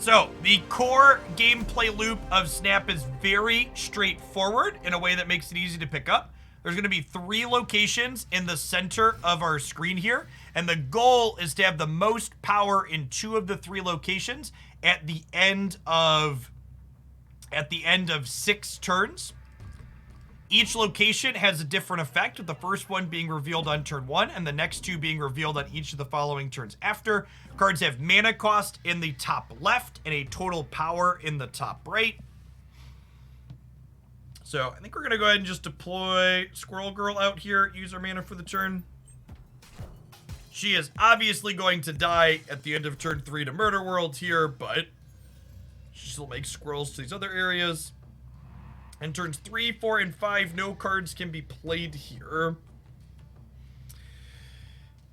So, the core gameplay loop of Snap is very straightforward in a way that makes it easy to pick up. There's going to be 3 locations in the center of our screen here, and the goal is to have the most power in 2 of the 3 locations at the end of 6 turns. Each location has a different effect, with the first one being revealed on turn 1 and the next 2 being revealed on each of the following turns after. Cards have mana cost in the top left and a total power in the top right. So I think we're going to go ahead and just deploy Squirrel Girl out here, use our mana for the turn. She is obviously going to die at the end of turn 3 to Murder World here, but she still makes squirrels to these other areas. And turns 3, 4, and 5, no cards can be played here.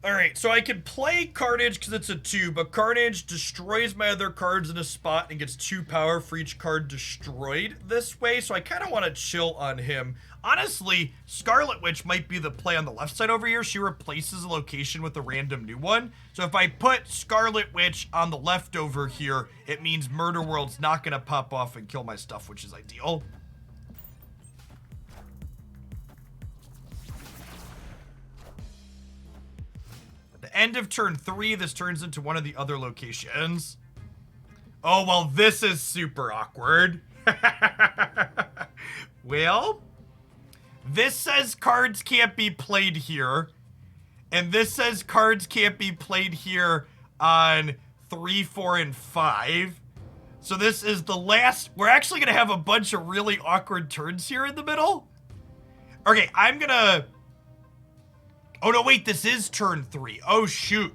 Alright, so I can play Carnage because it's a 2, but Carnage destroys my other cards in a spot and gets 2 power for each card destroyed this way, so I kind of want to chill on him. Honestly, Scarlet Witch might be the play on the left side over here. She replaces a location with a random new one. So if I put Scarlet Witch on the left over here, it means Murder World's not going to pop off and kill my stuff, which is ideal. End of turn 3, this turns into one of the other locations. Oh, well, this is super awkward. Well, this says cards can't be played here. And this says cards can't be played here on 3, 4, and 5. So this is the last. We're actually going to have a bunch of really awkward turns here in the middle. Okay, I'm going to... Oh, no, wait, this is turn 3. Oh, shoot.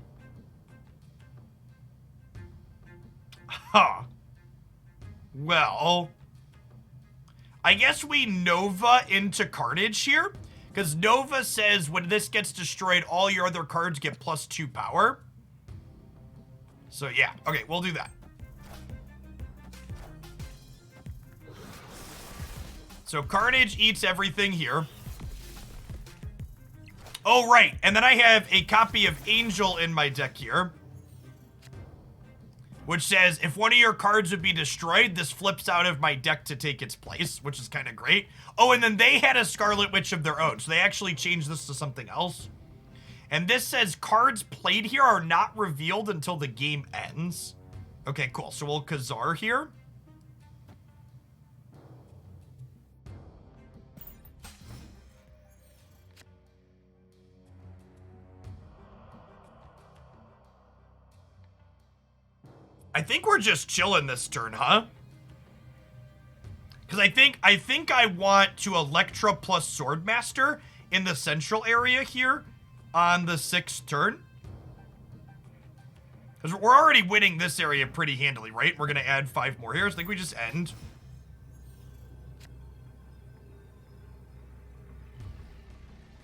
Huh. Well, I guess we Nova into Carnage here, because Nova says when this gets destroyed, all your other cards get +2 power. So, yeah. Okay, we'll do that. So, Carnage eats everything here. Oh, right. And then I have a copy of Angel in my deck here, which says if one of your cards would be destroyed, this flips out of my deck to take its place, which is kind of great. Oh, and then they had a Scarlet Witch of their own, so they actually changed this to something else. And this says cards played here are not revealed until the game ends. Okay, cool. So we'll Khazar here. I think we're just chilling this turn, huh? Because I think I want to Electra plus Swordmaster in the central area here on the 6th turn. Because we're already winning this area pretty handily, right? We're going to add 5 more here, so I think we just end.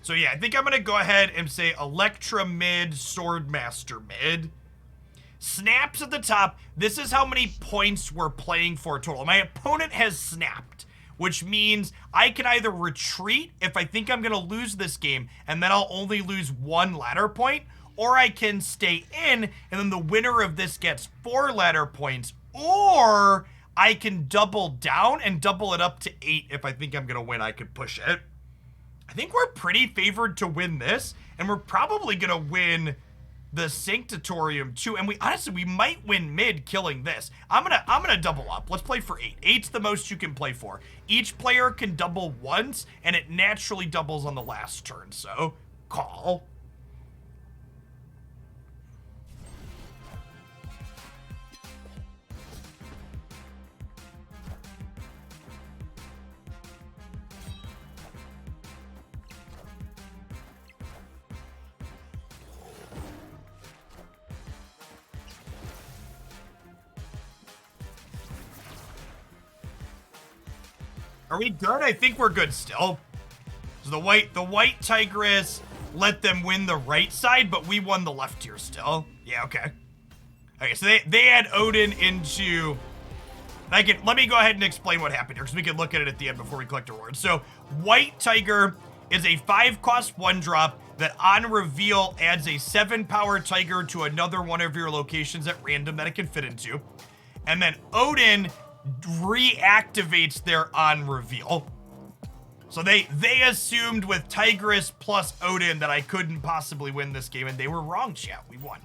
So yeah, I think I'm going to go ahead and say Electra mid, Swordmaster mid. Snaps at the top. This is how many points we're playing for total. My opponent has snapped, which means I can either retreat if I think I'm going to lose this game, and then I'll only lose 1 ladder point, or I can stay in, and then the winner of this gets 4 ladder points, or I can double down and double it up to 8 if I think I'm going to win. I could push it. I think we're pretty favored to win this, and we're probably going to win the Sanctatorium too, and we might win mid killing this. I'm gonna double up. Let's play for 8. 8's the most you can play for. Each player can double once, and it naturally doubles on the last turn, so call. Are we good? I think we're good still. So the white Tigress let them win the right side, but we won the left here still. Yeah, okay. Okay, so they had Odin into... let me go ahead and explain what happened here, because we can look at it at the end before we collect rewards. So, White Tiger is a 5-cost 1-drop that on reveal adds a 7-power Tiger to another one of your locations at random that it can fit into. And then Odin reactivates their on reveal. So they assumed with Tigris plus Odin that I couldn't possibly win this game, and they were wrong, chat. We won.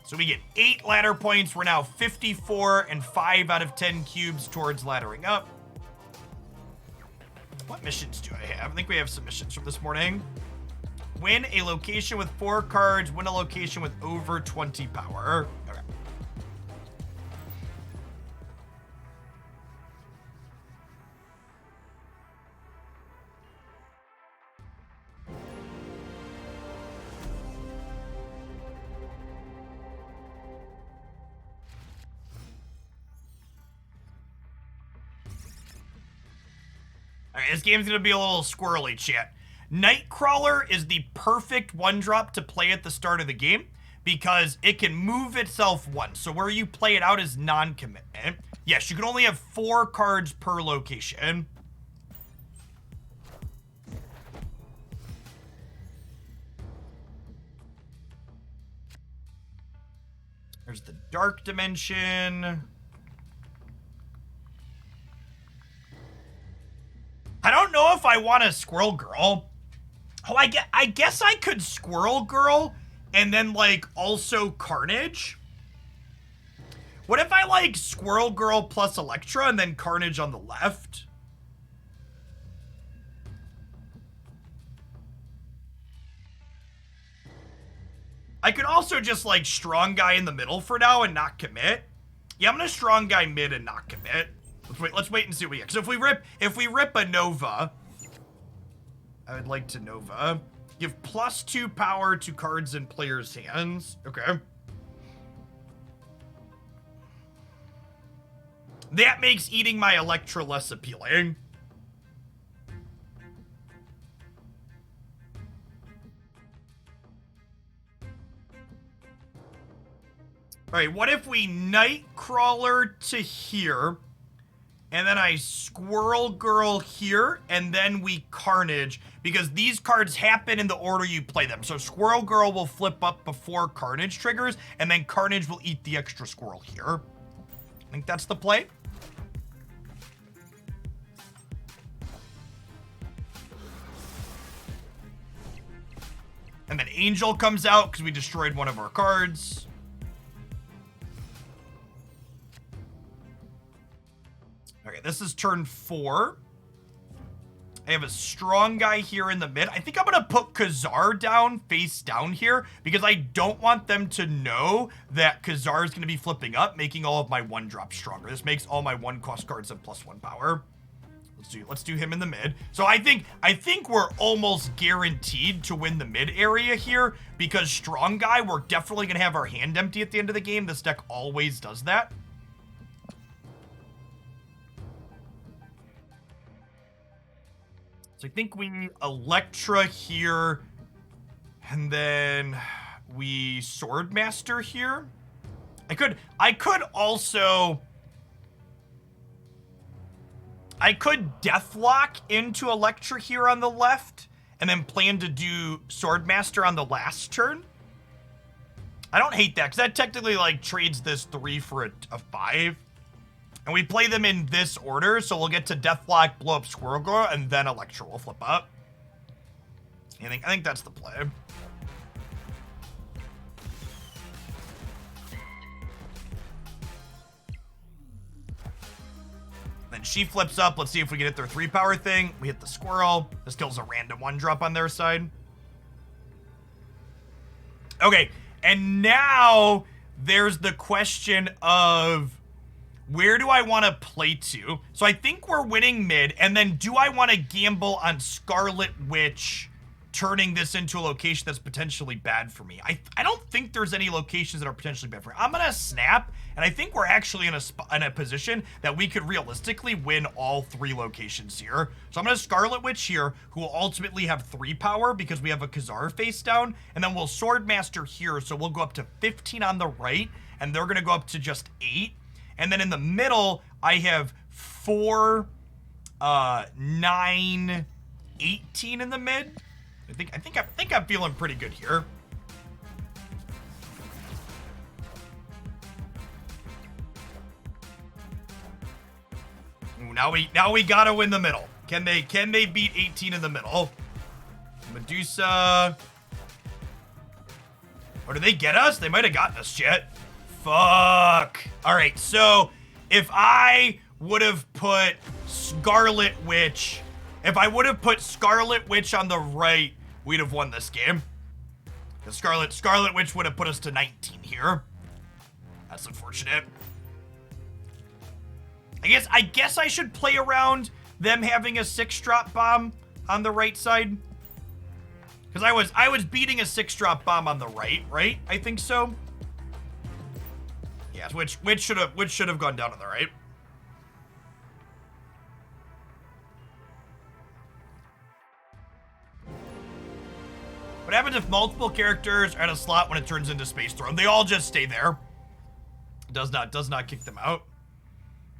So we get 8 ladder points. We're now 54 and 5 out of 10 cubes towards laddering up. What missions do I have? I think we have some missions from this morning. Win a location with 4 cards. Win a location with over 20 power. Okay. Alright, this game's gonna be a little squirrely, chat. Nightcrawler is the perfect 1-drop to play at the start of the game because it can move itself once. So where you play it out is non-commitment. Yes, you can only have 4 cards per location. There's the Dark Dimension. I don't know if I want a Squirrel Girl. Oh, I guess I could Squirrel Girl and then, like, also Carnage. What if I, like, Squirrel Girl plus Electra and then Carnage on the left? I could also just, like, Strong Guy in the middle for now and not commit. Yeah, I'm gonna Strong Guy mid and not commit. Let's wait and see what we get. So if we rip a Nova, I would like to Nova. Give +2 power to cards in players' hands. Okay. That makes eating my Electra less appealing. Alright, what if we Nightcrawler to here, and then I Squirrel Girl here, and then we Carnage, because these cards happen in the order you play them. So Squirrel Girl will flip up before Carnage triggers, and then Carnage will eat the extra squirrel here. I think that's the play. And then Angel comes out because we destroyed one of our cards. Okay, this is turn 4. I have a Strong Guy here in the mid. I think I'm gonna put Khazar down, face down here, because I don't want them to know that Khazar is gonna be flipping up, making all of my 1-drops stronger. This makes all my 1-cost cards have +1 power. Let's do him in the mid. So I think we're almost guaranteed to win the mid area here, because Strong Guy, we're definitely gonna have our hand empty at the end of the game. This deck always does that. So I think we Electra here, and then we Swordmaster here. I could Deathlock into Electra here on the left, and then plan to do Swordmaster on the last turn. I don't hate that, because that technically, like, trades this 3 for a 5. And we play them in this order, so we'll get to Deathlock, blow up Squirrel Girl, and then Electra will flip up. I think that's the play. Then she flips up. Let's see if we can hit their 3-power thing. We hit the squirrel. This kills a random 1-drop on their side. Okay, and now there's the question of, where do I want to play to? So I think we're winning mid, and then do I want to gamble on Scarlet Witch turning this into a location that's potentially bad for me? I don't think there's any locations that are potentially bad for me. I'm gonna snap, and I think we're actually in a position that we could realistically win all 3 locations here. So I'm gonna Scarlet Witch here, who will ultimately have 3 power because we have a Khazar face down, and then we'll Swordmaster here, so we'll go up to 15 on the right, and they're gonna go up to just 8. And then in the middle, I have 4, 9, 18 in the mid. I think I'm feeling pretty good here. Ooh, now we gotta win the middle. Can they beat 18 in the middle? Medusa. Or do they get us? They might have gotten us, chat. Fuck. All right, so if I would have put Scarlet Witch, on the right, we'd have won this game. The Scarlet Witch would have put us to 19 here. That's unfortunate. I guess I should play around them having a 6-drop bomb on the right side. Because I was beating a 6-drop bomb on the right? I think so. Yes, which should have gone down on the right. What happens if multiple characters are at a slot when it turns into Space Throne? They all just stay there. Does not kick them out.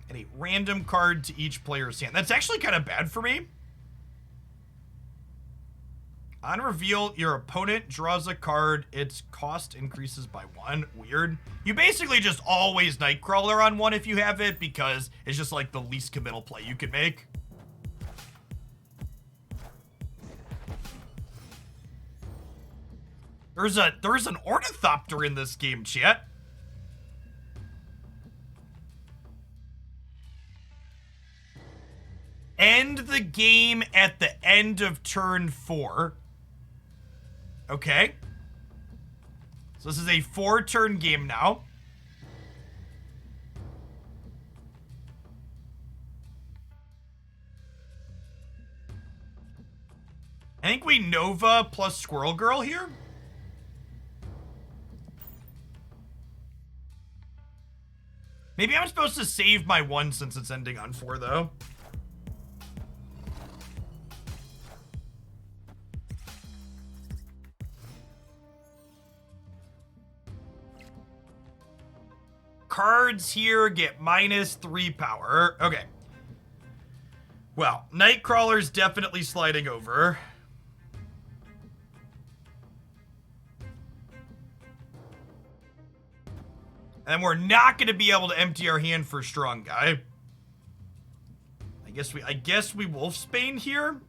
And a random card to each player's hand. That's actually kind of bad for me. On reveal, your opponent draws a card. Its cost increases by 1. Weird. You basically just always Nightcrawler on 1 if you have it, because it's just like the least committal play you can make. There's an Ornithopter in this game, chat. End the game at the end of turn 4. Okay. So this is a 4-turn game now. I think we Nova plus Squirrel Girl here. Maybe I'm supposed to save my 1 since it's ending on 4, though. Cards here get -3 power. Okay. Well, Nightcrawler's definitely sliding over. And we're not going to be able to empty our hand for Strong Guy. I guess we Wolfsbane here.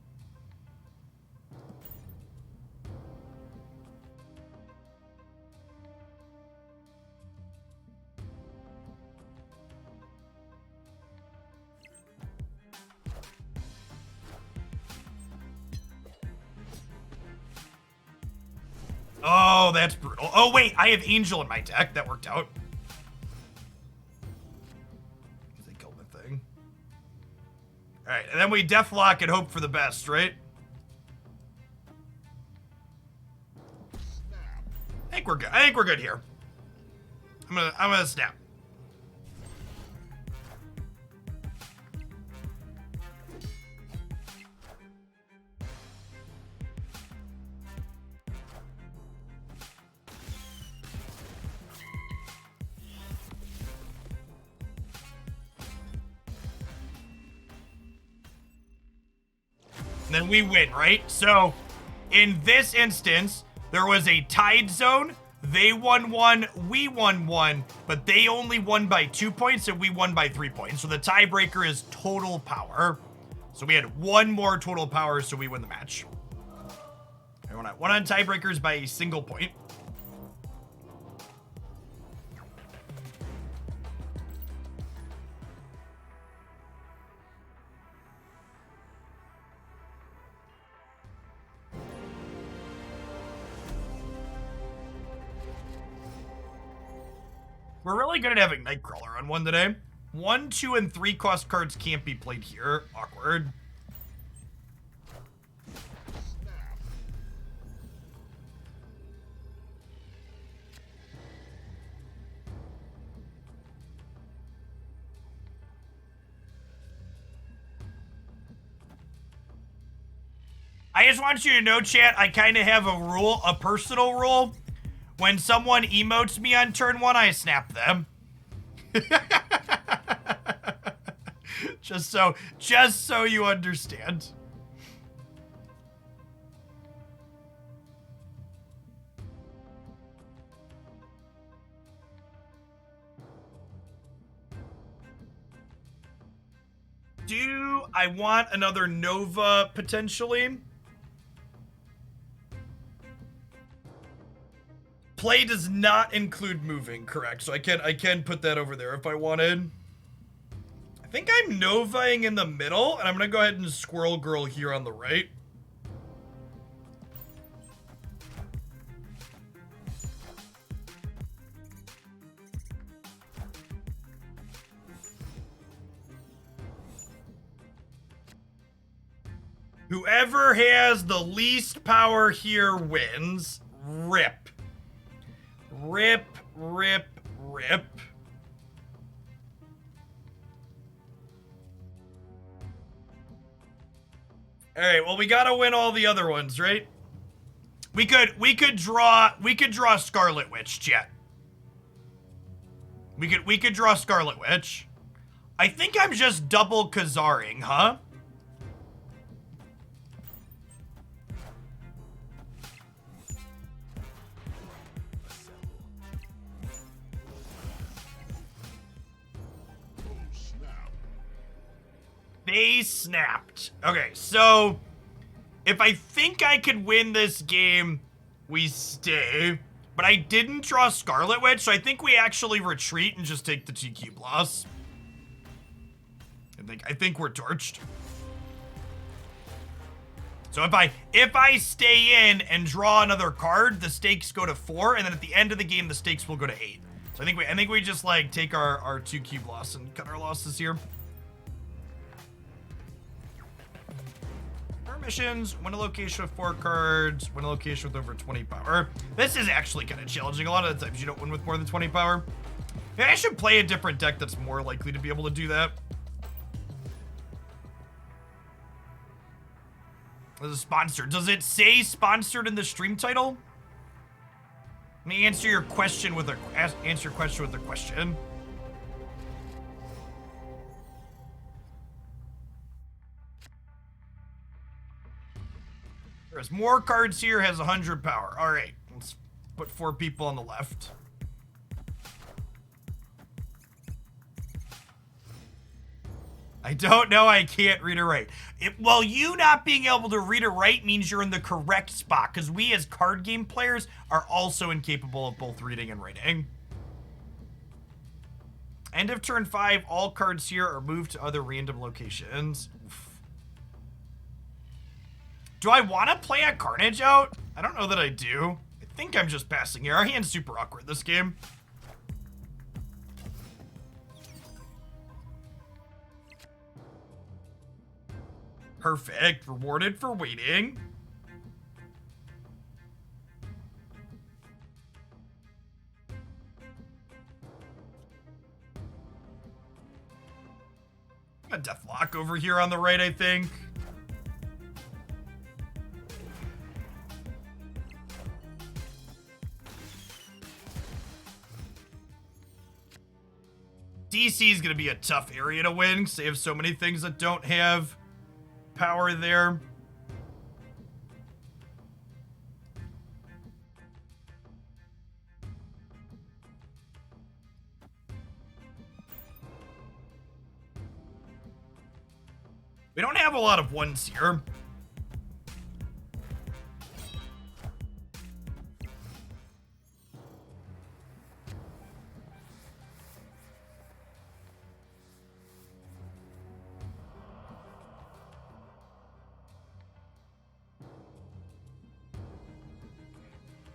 Oh, that's brutal. Oh, wait, I have Angel in my deck. That worked out. They killed the thing. All right, and then we Deathlock and hope for the best, right? I think we're good. I think we're good here. I'm gonna snap. And then we win, right? So, in this instance, there was a tied zone. They won 1, we won 1, but they only won by 2 points and we won by 3 points. So the tiebreaker is total power. So we had 1 more total power, so we win the match. One on tiebreakers by a single point. We're really good at having Nightcrawler on 1 today. 1, 2, and 3 cost cards can't be played here. Awkward. I just want you to know, chat, I kind of have a personal rule. When someone emotes me on turn 1, I snap them. just so you understand. Do I want another Nova, potentially. Play does not include moving, correct? So I can put that over there if I wanted. I think I'm Novaing in the middle, and I'm gonna go ahead and Squirrel Girl here on the right. Whoever has the least power here wins. Rip. Rip, rip, rip. All right, well, we gotta win all the other ones, right? We could draw Scarlet Witch, chat. We could draw Scarlet Witch. I think I'm just double Kazaring, huh? They snapped. Okay, so if I think I could win this game, we stay. But I didn't draw Scarlet Witch, so I think we actually retreat and just take the TQ loss. I think we're torched. So if I stay in and draw another card, the stakes go to 4, and then at the end of the game, the stakes will go to 8. So I think we just like take our 2 cube loss and cut our losses here. Missions, win a location with 4 cards, win a location with over 20 power. This is actually kind of challenging. A lot of the times you don't win with more than 20 power. Yeah, I should play a different deck that's more likely to be able to do that. This is sponsored. Does it say sponsored in the stream title? Let me answer your question with a question. There's more cards here, has 100 power. All right, let's put 4 people on the left. I don't know, I can't read or write. Well, you not being able to read or write means you're in the correct spot, because we as card game players are also incapable of both reading and writing. End of turn 5, all cards here are moved to other random locations. Oof. Do I want to play a Carnage out? I don't know that I do. I think I'm just passing here. Our hand's super awkward this game. Perfect. Rewarded for waiting. A Deathlock over here on the right, I think. DC is going to be a tough area to win because they have so many things that don't have power there. We don't have a lot of ones here.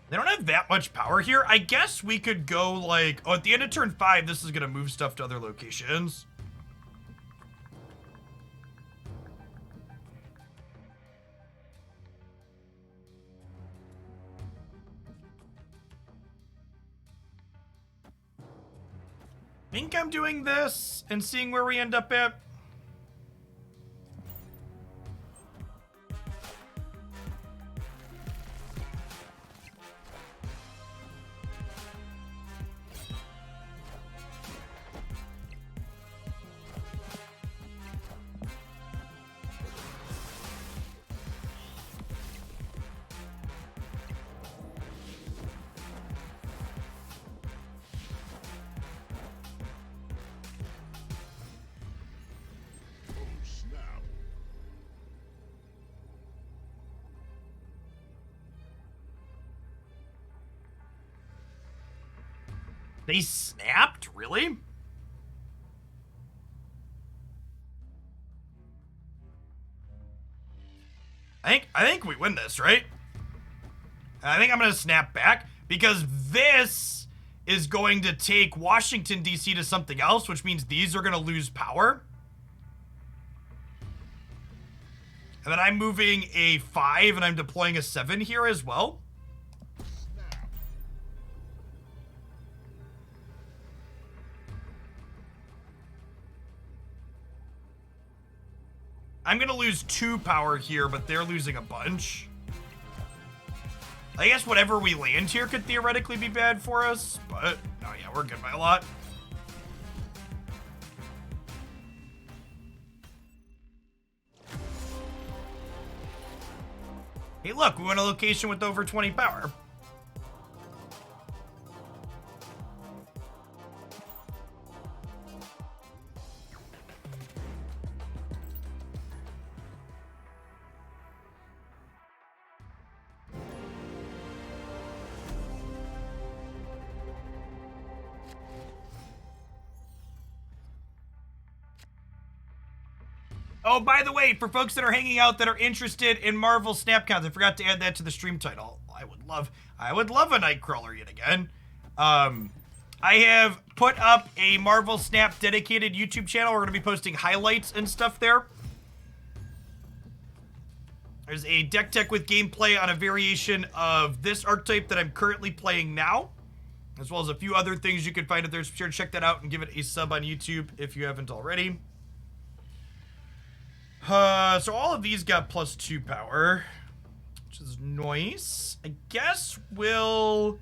They don't have that much power here. I guess we could go like, oh, at the end of turn 5, this is going to move stuff to other locations. I think I'm doing this and seeing where we end up at. They snapped? Really? I think we win this, right? I think I'm going to snap back because this is going to take Washington, D.C. to something else, which means these are going to lose power. And then I'm moving a 5 and I'm deploying a 7 here as well. I'm going to lose 2 power here, but they're losing a bunch. I guess whatever we land here could theoretically be bad for us, but oh yeah, we're good by a lot. Hey look, we went a location with over 20 power. Oh, by the way, for folks that are hanging out that are interested in Marvel Snapcounts, I forgot to add that to the stream title. I would love a Nightcrawler yet again. I have put up a Marvel Snap dedicated YouTube channel. We're going to be posting highlights and stuff there. There's a deck tech with gameplay on a variation of this archetype that I'm currently playing now, as well as a few other things you can find if there's. Be sure to check that out and give it a sub on YouTube if you haven't already. So all of these got +2 power, which is nice. I guess we'll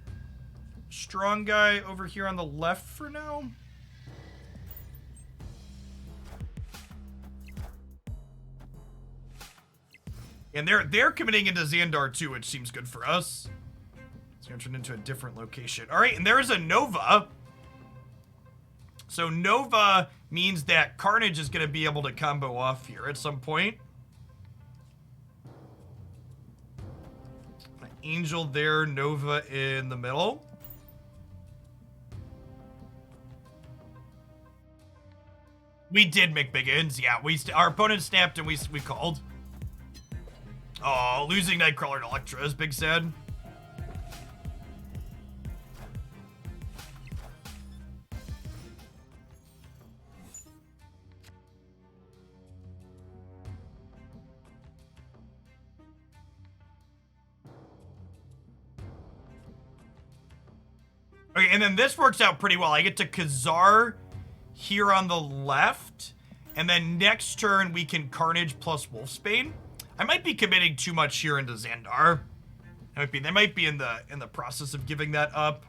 strong guy over here on the left for now. And they're committing into Xandar too, which seems good for us. It's gonna turn into a different location. All right, and there's a Nova. So Nova means that Carnage is going to be able to combo off here at some point. Angel there, Nova in the middle. We did make big ends, yeah. Our opponent snapped and we called. Oh, losing Nightcrawler and Elektra is big sad. Okay, and then this works out pretty well. I get to Khazar here on the left, and then next turn we can Carnage plus Wolfsbane. I might be committing too much here into Xandar. They might be in the process of giving that up.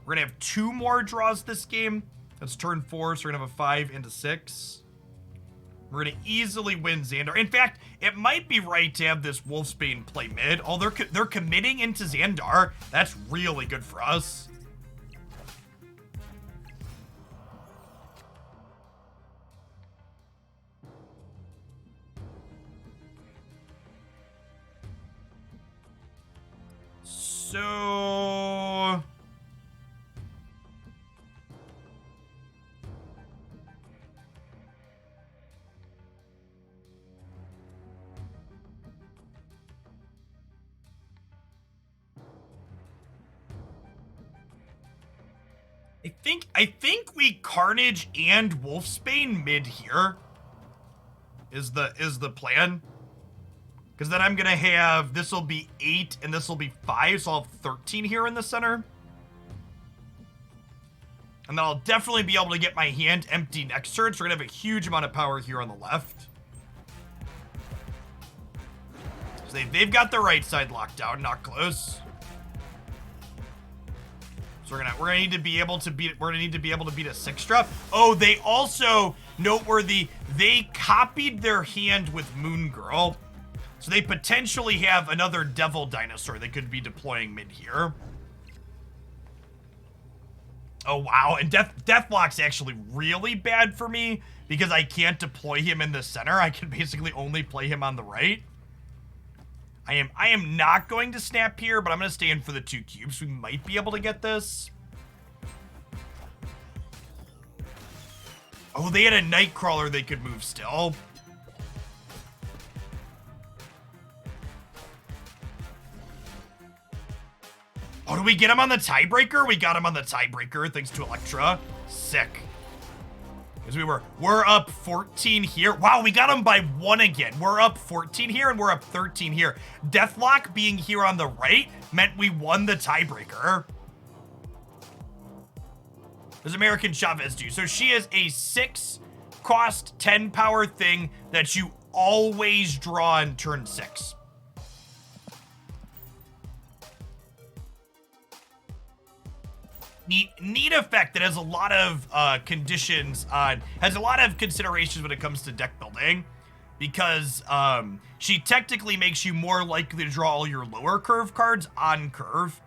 We're gonna have 2 more draws this game. That's turn 4, so we're gonna have a 5 into 6. We're gonna easily win Xandar. In fact, it might be right to have this Wolfsbane play mid. Oh, they're committing into Xandar. That's really good for us. So I think we Carnage and Wolfsbane mid here is the plan. Because then I'm gonna have, this will be 8 and this will be 5, so I'll have 13 here in the center. And then I'll definitely be able to get my hand empty next turn, so we're gonna have a huge amount of power here on the left. So they've got the right side locked down, not close. So we're gonna need to be able to beat a 6-drop. Oh, they also, noteworthy, they copied their hand with Moon Girl. So they potentially have another Devil Dinosaur they could be deploying mid here. Oh wow, and Deathlock's actually really bad for me because I can't deploy him in the center. I can basically only play him on the right. I am not going to snap here, but I'm going to stay in for the 2 cubes. We might be able to get this. Oh, they had a Nightcrawler they could move still. Oh, do we get him on the tiebreaker? We got him on the tiebreaker, thanks to Electra. Sick. Because we're up 14 here. Wow, we got him by 1 again. We're up 14 here, and we're up 13 here. Deathlock being here on the right meant we won the tiebreaker. Does American Chavez do? So she is a 6 cost, 10 power thing that you always draw on turn 6. Neat effect that has a lot of conditions on, has a lot of considerations when it comes to deck building, because she technically makes you more likely to draw all your lower curve cards on curve,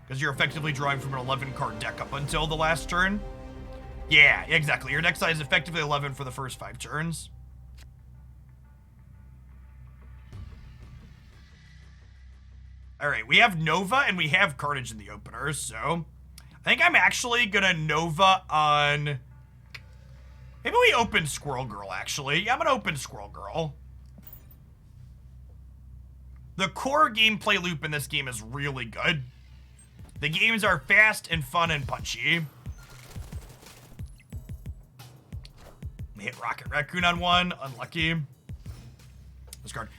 because you're effectively drawing from an 11 card deck up until the last turn. Yeah, exactly. Your deck size is effectively 11 for the first 5 turns. All right, we have Nova and we have Carnage in the opener, so I think I'm actually gonna Nova on... Maybe we open Squirrel Girl, actually. Yeah, I'm gonna open Squirrel Girl. The core gameplay loop in this game is really good. The games are fast and fun and punchy. Hit Rocket Raccoon on 1, unlucky.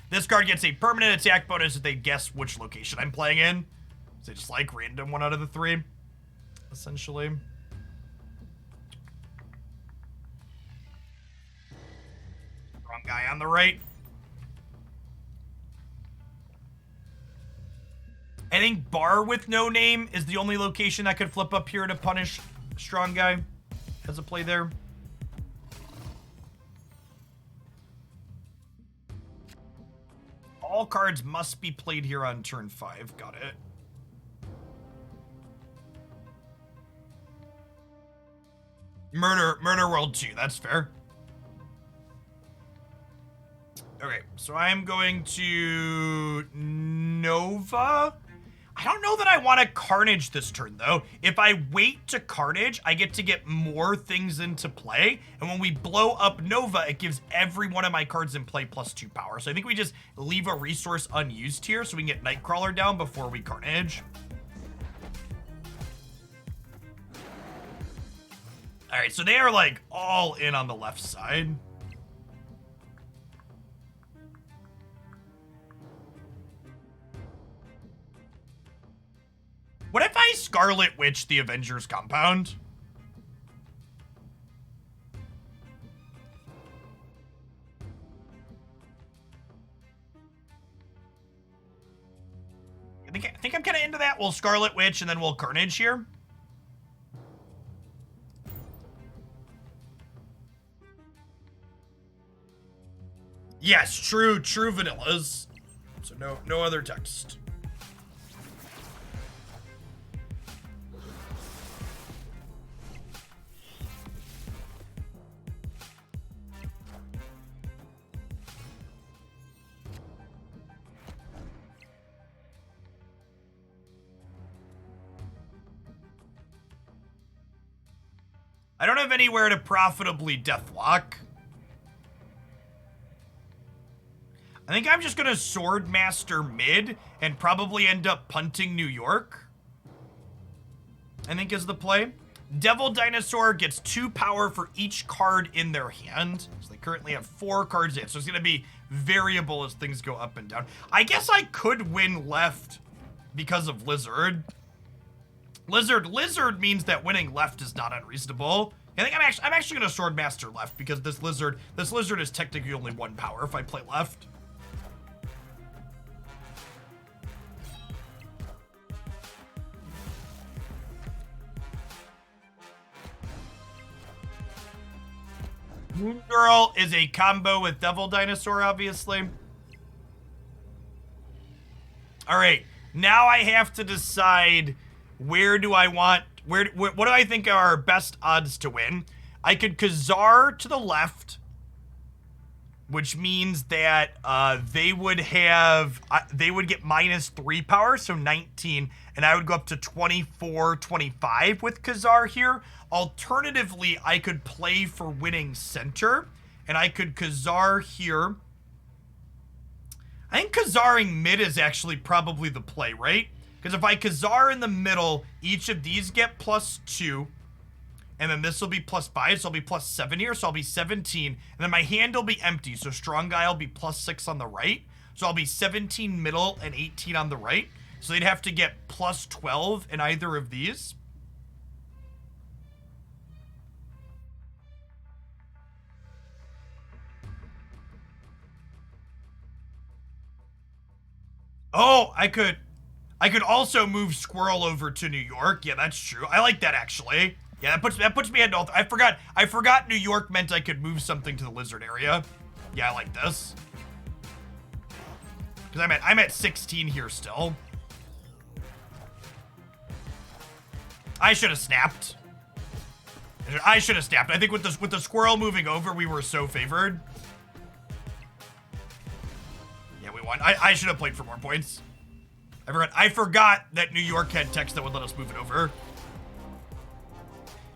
This card gets a permanent attack bonus if they guess which location I'm playing in. So just like random 1 out of the 3. Essentially. Wrong guy on the right. I think Bar with no name is the only location that could flip up here to punish Strong Guy as a play there. All cards must be played here on turn 5. Got it. Murder World 2, that's fair. Okay, so I am going to Nova. I don't know that I want to Carnage this turn, though. If I wait to Carnage, I get to get more things into play. And when we blow up Nova, it gives every one of my cards in play +2 power. So I think we just leave a resource unused here so we can get Nightcrawler down before we Carnage. All right, so they are like all in on the left side. What if I Scarlet Witch the Avengers compound? I think I'm kind of into that. We'll Scarlet Witch and then we'll Carnage here. Yes, true vanillas. So no other text. I don't have anywhere to profitably Deathlock. I think I'm just gonna Swordmaster mid and probably end up punting New York, I think is the play. Devil Dinosaur gets 2 power for each card in their hand. So they currently have 4 cards in. So it's gonna be variable as things go up and down. I guess I could win left because of Lizard. Lizard means that winning left is not unreasonable. I think I'm actually gonna Swordmaster left because this lizard is technically only 1 power if I play left. Moon Girl is a combo with Devil Dinosaur, obviously. All right, now I have to decide where do I want, what do I think are our best odds to win? I could Kazar to the left. which means that they would have they would get -3 power, so 19, and I would go up to 24, 25 with Khazar here. Alternatively, I could play for winning center, and I could Khazar here. I think Khazaring mid is actually probably the play, right? Because if I Khazar in the middle, each of these get +2. And then this will be +5, so I'll be +7 here, so I'll be 17. And then my hand will be empty, so strong guy will be +6 on the right. So I'll be 17 middle and 18 on the right. So they'd have to get +12 in either of these. Oh, I could also move Squirrel over to New York. Yeah, that's true. I like that, actually. Yeah, that puts me at all. I forgot New York meant I could move something to the lizard area. Yeah, I like this. Because I'm at 16 here still. I should have snapped. I should have snapped. I think with the squirrel moving over, we were so favored. Yeah, we won. I should have played for more points. I forgot that New York had text that would let us move it over.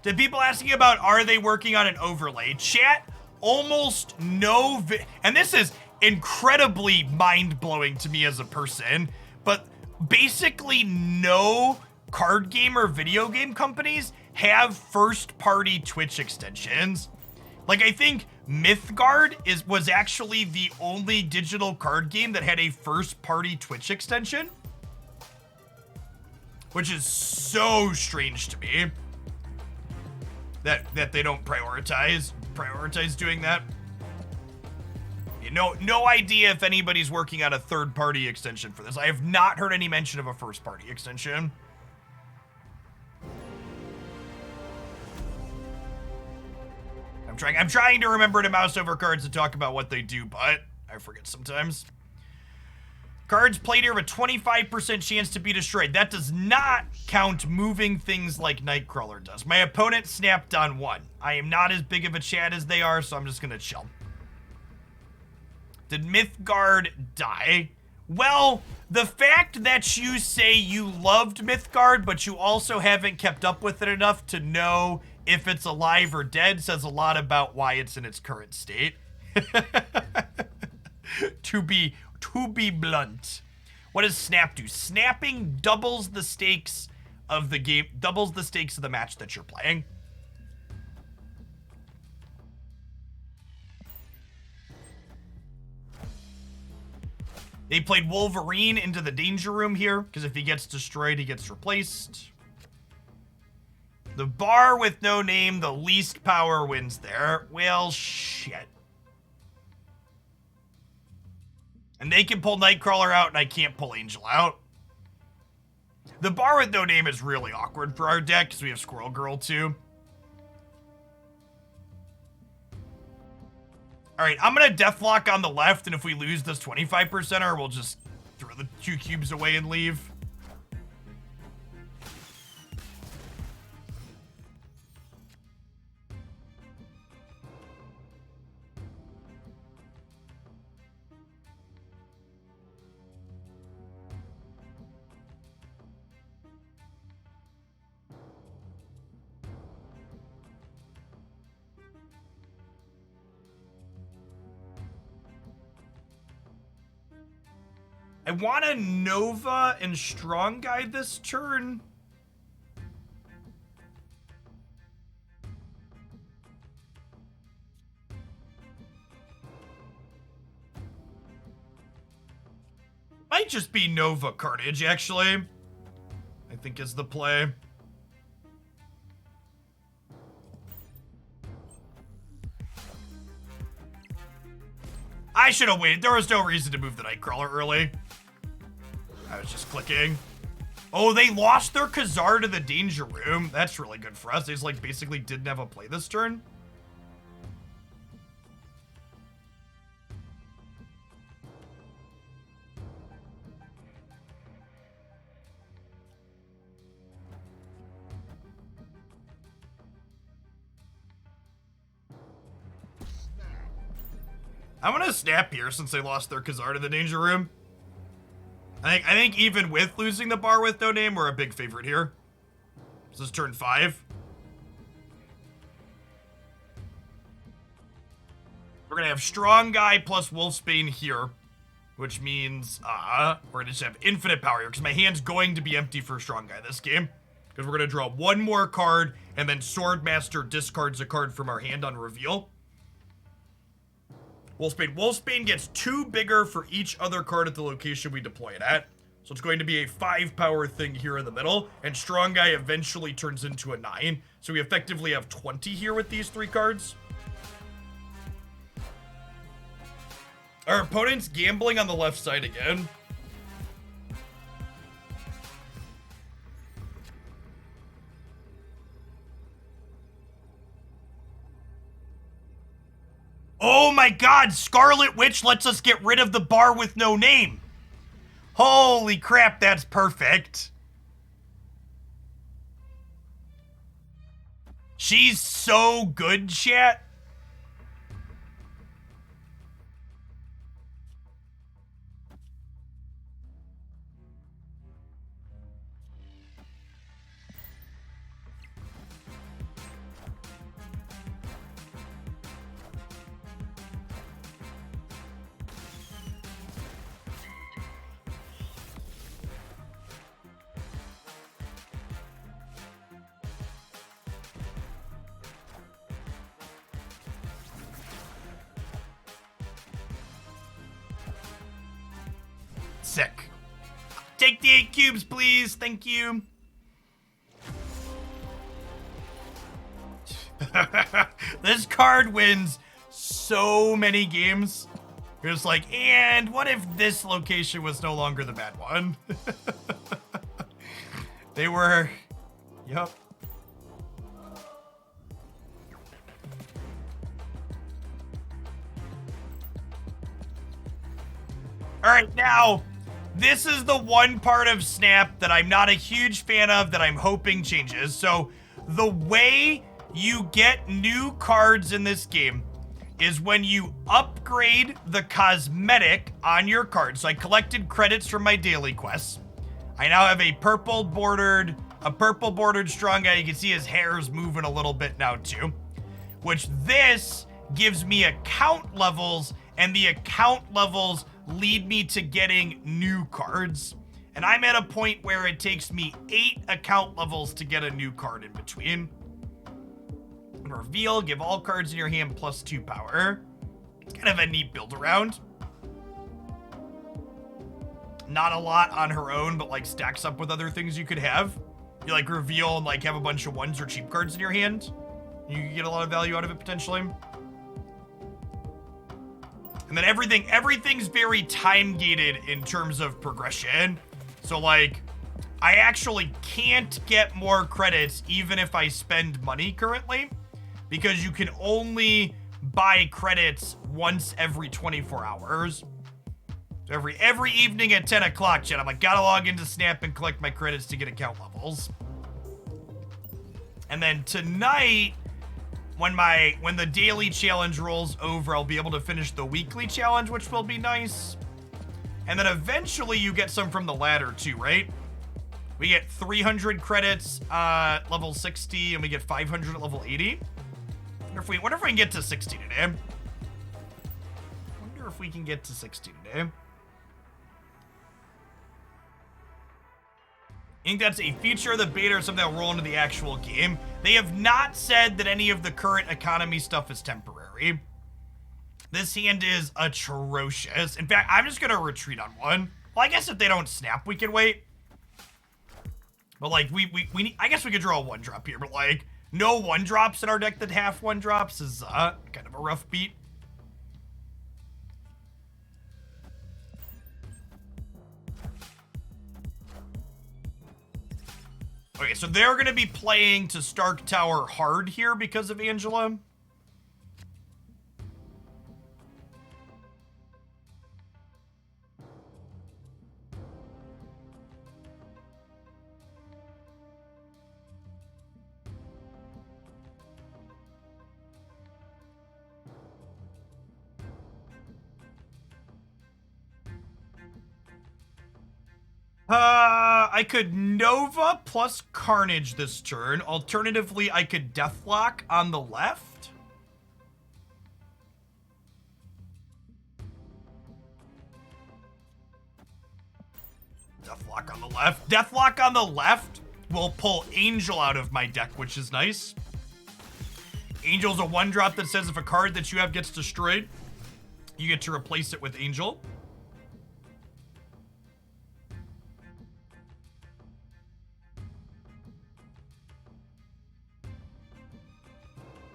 Did people asking about, are they working on an overlay? Chat, almost no, and this is incredibly mind-blowing to me as a person, but basically no card game or video game companies have first-party Twitch extensions. Like, I think Mythgard was actually the only digital card game that had a first-party Twitch extension, which is so strange to me. That they don't prioritize doing that. You know, no idea if anybody's working on a third-party extension for this. I have not heard any mention of a first-party extension. I'm trying to remember to mouse over cards to talk about what they do, but I forget sometimes. Cards played here have a 25% chance to be destroyed. That does not count moving things like Nightcrawler does. My opponent snapped on 1. I am not as big of a chat as they are, so I'm just gonna chill. Did Mythgard die? Well, the fact that you say you loved Mythgard, but you also haven't kept up with it enough to know if it's alive or dead says a lot about why it's in its current state. To be blunt. What does snap do? Snapping doubles the stakes of the game, doubles the stakes of the match that you're playing. They played Wolverine into the danger room here, because if he gets destroyed, he gets replaced. The bar with no name, the least power wins there. Well, shit. And they can pull Nightcrawler out, and I can't pull Angel out. The bar with no name is really awkward for our deck, because we have Squirrel Girl, too. Alright, I'm going to Deathlock on the left, and if we lose this 25%er, we'll just throw the 2 cubes away and leave. I want to Nova and Strong Guy this turn. Might just be Nova Carnage, actually. I think is the play. I should have waited. There was no reason to move the Nightcrawler early. I was just clicking. Oh, they lost their Khazar to the danger room. That's really good for us. They just, like, basically didn't have a play this turn. I'm gonna snap here since they lost their Khazar to the Danger Room. I think even with losing the bar with no name, we're a big favorite here. This is turn 5. We're gonna have Strong Guy plus Wolfsbane here, which means we're gonna just have infinite power here because my hand's going to be empty for Strong Guy this game. Because we're gonna draw one more card and then Swordmaster discards a card from our hand on reveal. Wolfsbane. Wolfsbane gets 2 bigger for each other card at the location we deploy it at. So it's going to be a 5 power thing here in the middle, and Strong Guy eventually turns into a 9. So we effectively have 20 here with these 3 cards. Our opponent's gambling on the left side again. Oh my god, Scarlet Witch lets us get rid of the bar with no name. Holy crap, that's perfect. She's so good, chat. Sick. Take the 8 cubes, please. Thank you. This card wins so many games. You're just like, and what if this location was no longer the bad one? They were, yep. All right, now, this is the one part of Snap that I'm not a huge fan of that I'm hoping changes. So the way you get new cards in this game is when you upgrade the cosmetic on your card. So I collected credits from my daily quests. I now have a purple bordered Strong Guy. You can see his hair's moving a little bit now too, which this gives me account levels, and the account levels lead me to getting new cards. And I'm at a point where it takes me 8 account levels to get a new card in between. Reveal, give all cards in your hand plus 2 power. It's kind of a neat build around. Not a lot on her own, but like stacks up with other things you could have. You like reveal and like have a bunch of 1s or cheap cards in your hand. You get a lot of value out of it potentially. And then everything's very time gated in terms of progression. So like, I actually can't get more credits even if I spend money currently, because you can only buy credits once every 24 hours. So every evening at 10 o'clock, chat, I'm like, gotta log into Snap and collect my credits to get account levels. And then tonight, when the daily challenge rolls over, I'll be able to finish the weekly challenge, which will be nice. And then eventually you get some from the ladder too, right? We get 300 credits level 60, and we get 500 at level 80. Wonder if we can get to 60 today. Wonder if we can get to 60 today. I think that's a feature of the beta or something that will roll into the actual game. They have not said that any of the current economy stuff is temporary. This hand is atrocious. In fact, I'm just gonna retreat on 1. Well, I guess if they don't snap, we can wait. But like, we need, I guess we could draw a 1-drop here, but like, no 1-drops in our deck that have 1-drops is kind of a rough beat. Okay, so they're going to be playing to Stark Tower hard here because of Angela. I could Nova plus Carnage this turn. Alternatively, I could Deathlock on the left. Deathlock on the left. Deathlock on the left will pull Angel out of my deck, which is nice. Angel's a 1-drop that says if a card that you have gets destroyed, you get to replace it with Angel.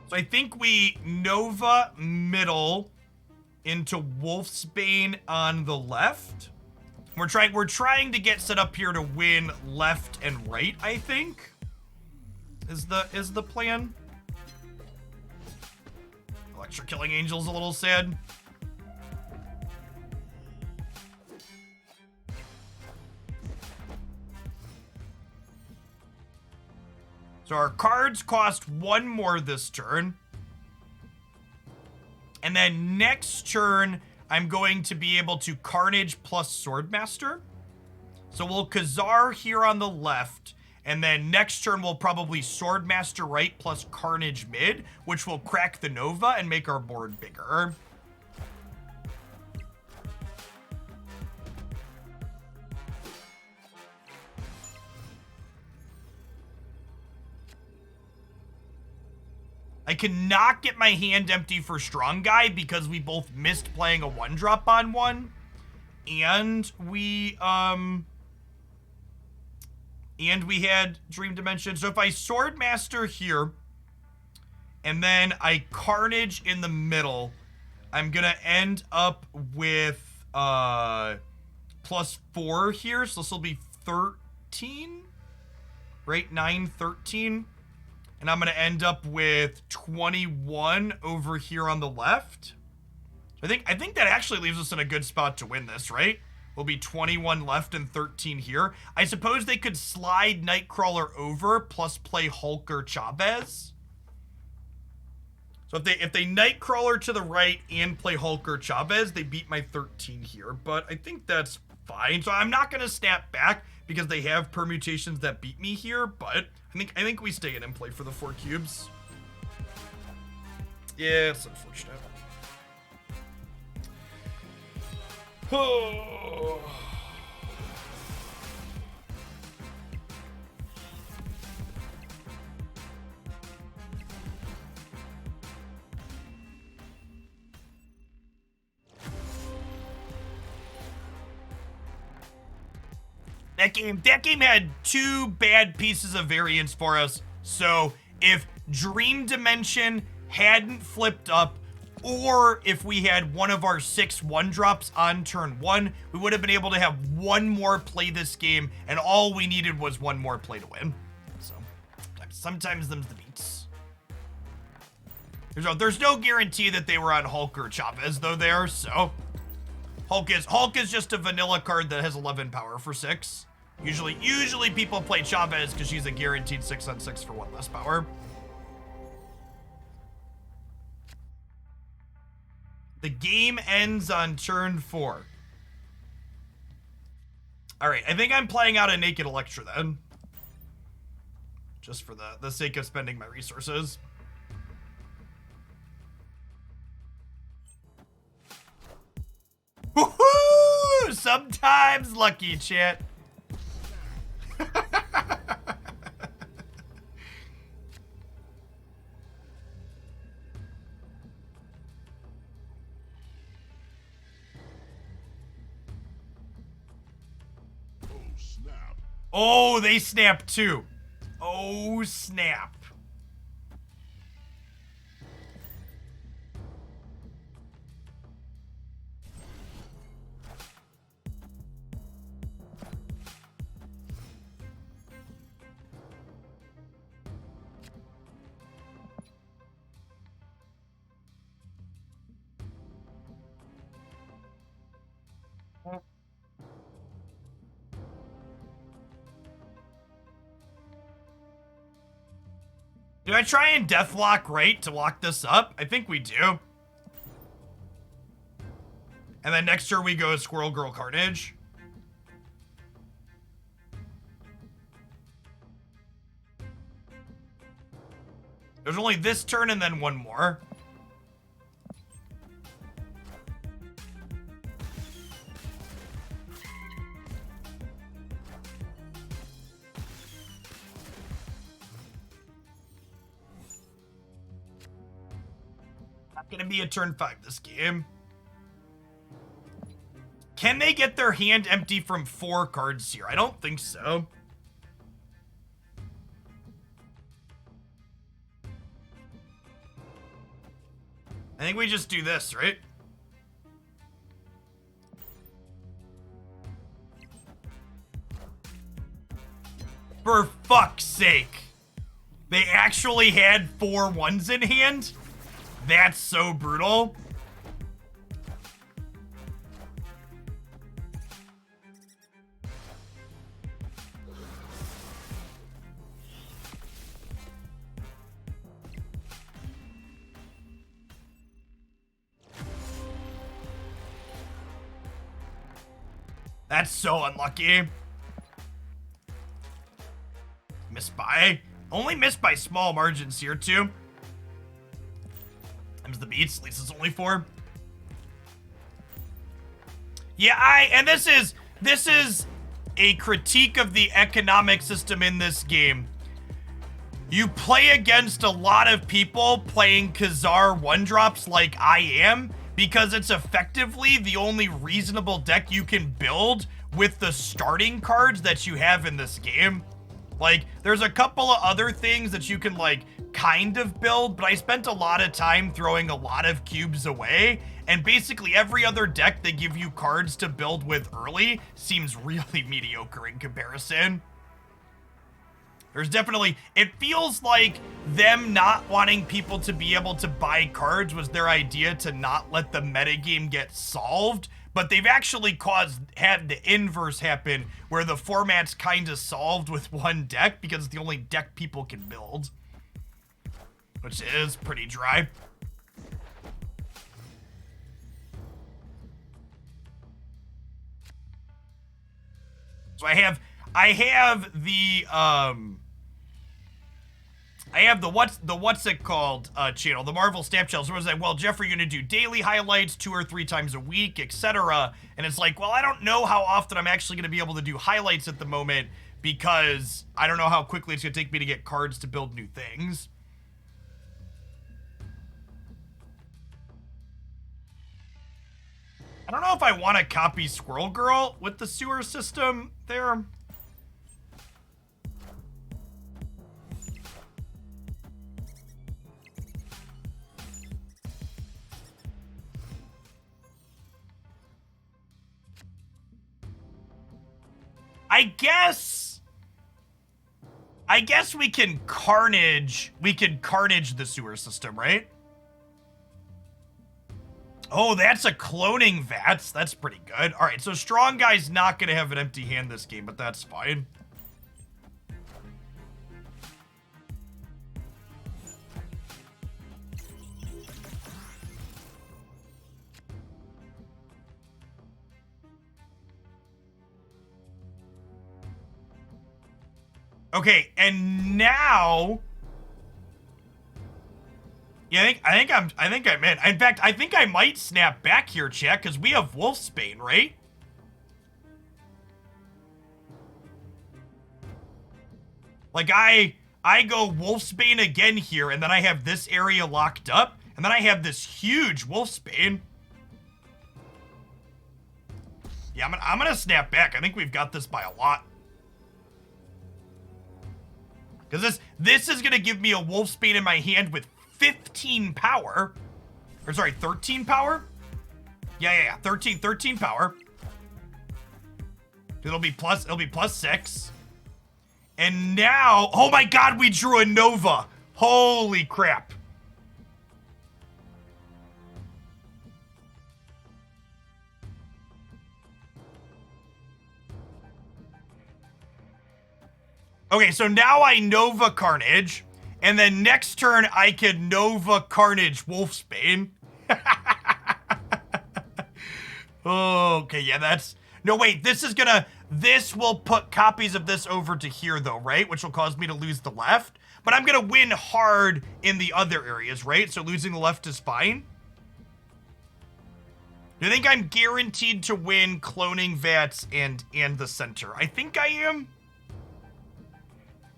So I think we Nova middle into Wolfsbane on the left. We're trying to get set up here to win left and right, I think. Is the plan. Electra killing Angel's a little sad. So our cards cost 1 more this turn. And then next turn, I'm going to be able to Carnage plus Swordmaster. So we'll Kazar here on the left. And then next turn, we'll probably Swordmaster right plus Carnage mid, which will crack the Nova and make our board bigger. I cannot get my hand empty for Strong Guy because we both missed playing a 1-drop on one. And we had Dream Dimension. So if I Swordmaster here, and then I Carnage in the middle, I'm gonna end up with +4 here. So this will be 13, right? 9, 13. And I'm going to end up with 21 over here on the left. I think that actually leaves us in a good spot to win this, right? We'll be 21 left and 13 here. I suppose they could slide Nightcrawler over plus play Hulk or Chavez. So if they Nightcrawler to the right and play Hulk or Chavez, they beat my 13 here. But I think that's fine. So I'm not going to snap back because they have permutations that beat me here, but I think we stay in and play for the 4 cubes. Yeah, it's unfortunate. Oh. That game had 2 bad pieces of variance for us. So if Dream Dimension hadn't flipped up, or if we had one of our 6 1-drops on turn 1, we would have been able to have 1 more play this game, and all we needed was 1 more play to win. So sometimes them's the beats. There's no guarantee that they were on Hulk or Chavez though there, so Hulk is just a vanilla card that has 11 power for 6. Usually people play Chavez because she's a guaranteed 6/6 for 1 less power. The game ends on turn 4. All right, I think I'm playing out a Naked Electra then. Just for the sake of spending my resources. Woohoo! Sometimes lucky, chat. Oh, they snap too. Oh, snap. Do I try and Deathlock right to lock this up? I think we do. And then next turn we go Squirrel Girl Carnage. There's only this turn and then one more. Not gonna be a turn 5 this game. Can they get their hand empty from 4 cards here? I don't think so. I think we just do this, right? For fuck's sake. They actually had 4 ones in hand? That's so brutal. That's so unlucky. Missed by. Only missed by small margins here, too. There's the beats. At least it's only 4. Yeah, and this is a critique of the economic system in this game. You play against a lot of people playing Khazar 1-drops like I am, because it's effectively the only reasonable deck you can build with the starting cards that you have in this game. Like, there's a couple of other things that you can, like, kind of build, but I spent a lot of time throwing a lot of cubes away, and basically every other deck they give you cards to build with early seems really mediocre in comparison. There's definitely, it feels like them not wanting people to be able to buy cards was their idea to not let the metagame get solved, but they've actually had the inverse happen where the format's kind of solved with one deck because it's the only deck people can build, which is pretty dry. So I have the what's it called channel, the Marvel Snap channel. So I was like, well, Jeff, are you gonna do daily highlights 2 or 3 times a week, etc.? And it's like, well, I don't know how often I'm actually gonna be able to do highlights at the moment because I don't know how quickly it's gonna take me to get cards to build new things. I don't know if I want to copy Squirrel Girl with the sewer system there. I guess we can carnage the sewer system, right? Oh, that's a cloning Vats. That's pretty good. All right, so Strong Guy's not going to have an empty hand this game, but that's fine. Okay, and now, yeah, I think I'm in. In fact, I think I might snap back here, chat, because we have Wolfsbane, right? Like I go Wolfsbane again here, and then I have this area locked up, and then I have this huge Wolfsbane. Yeah, I'm gonna snap back. I think we've got this by a lot. Because this is going to give me a Wolfsbane in my hand with 15 power. Or sorry, 13 power? Yeah. 13 power. It'll be plus 6. And now, oh my god, we drew a Nova. Holy crap. Okay, so now I Nova Carnage, and then next turn I can Nova Carnage Wolfsbane. Okay, yeah, No, wait, this will put copies of this over to here though, right? Which will cause me to lose the left. But I'm gonna win hard in the other areas, right? So losing the left is fine. Do you think I'm guaranteed to win cloning VATS and the center? I think I am.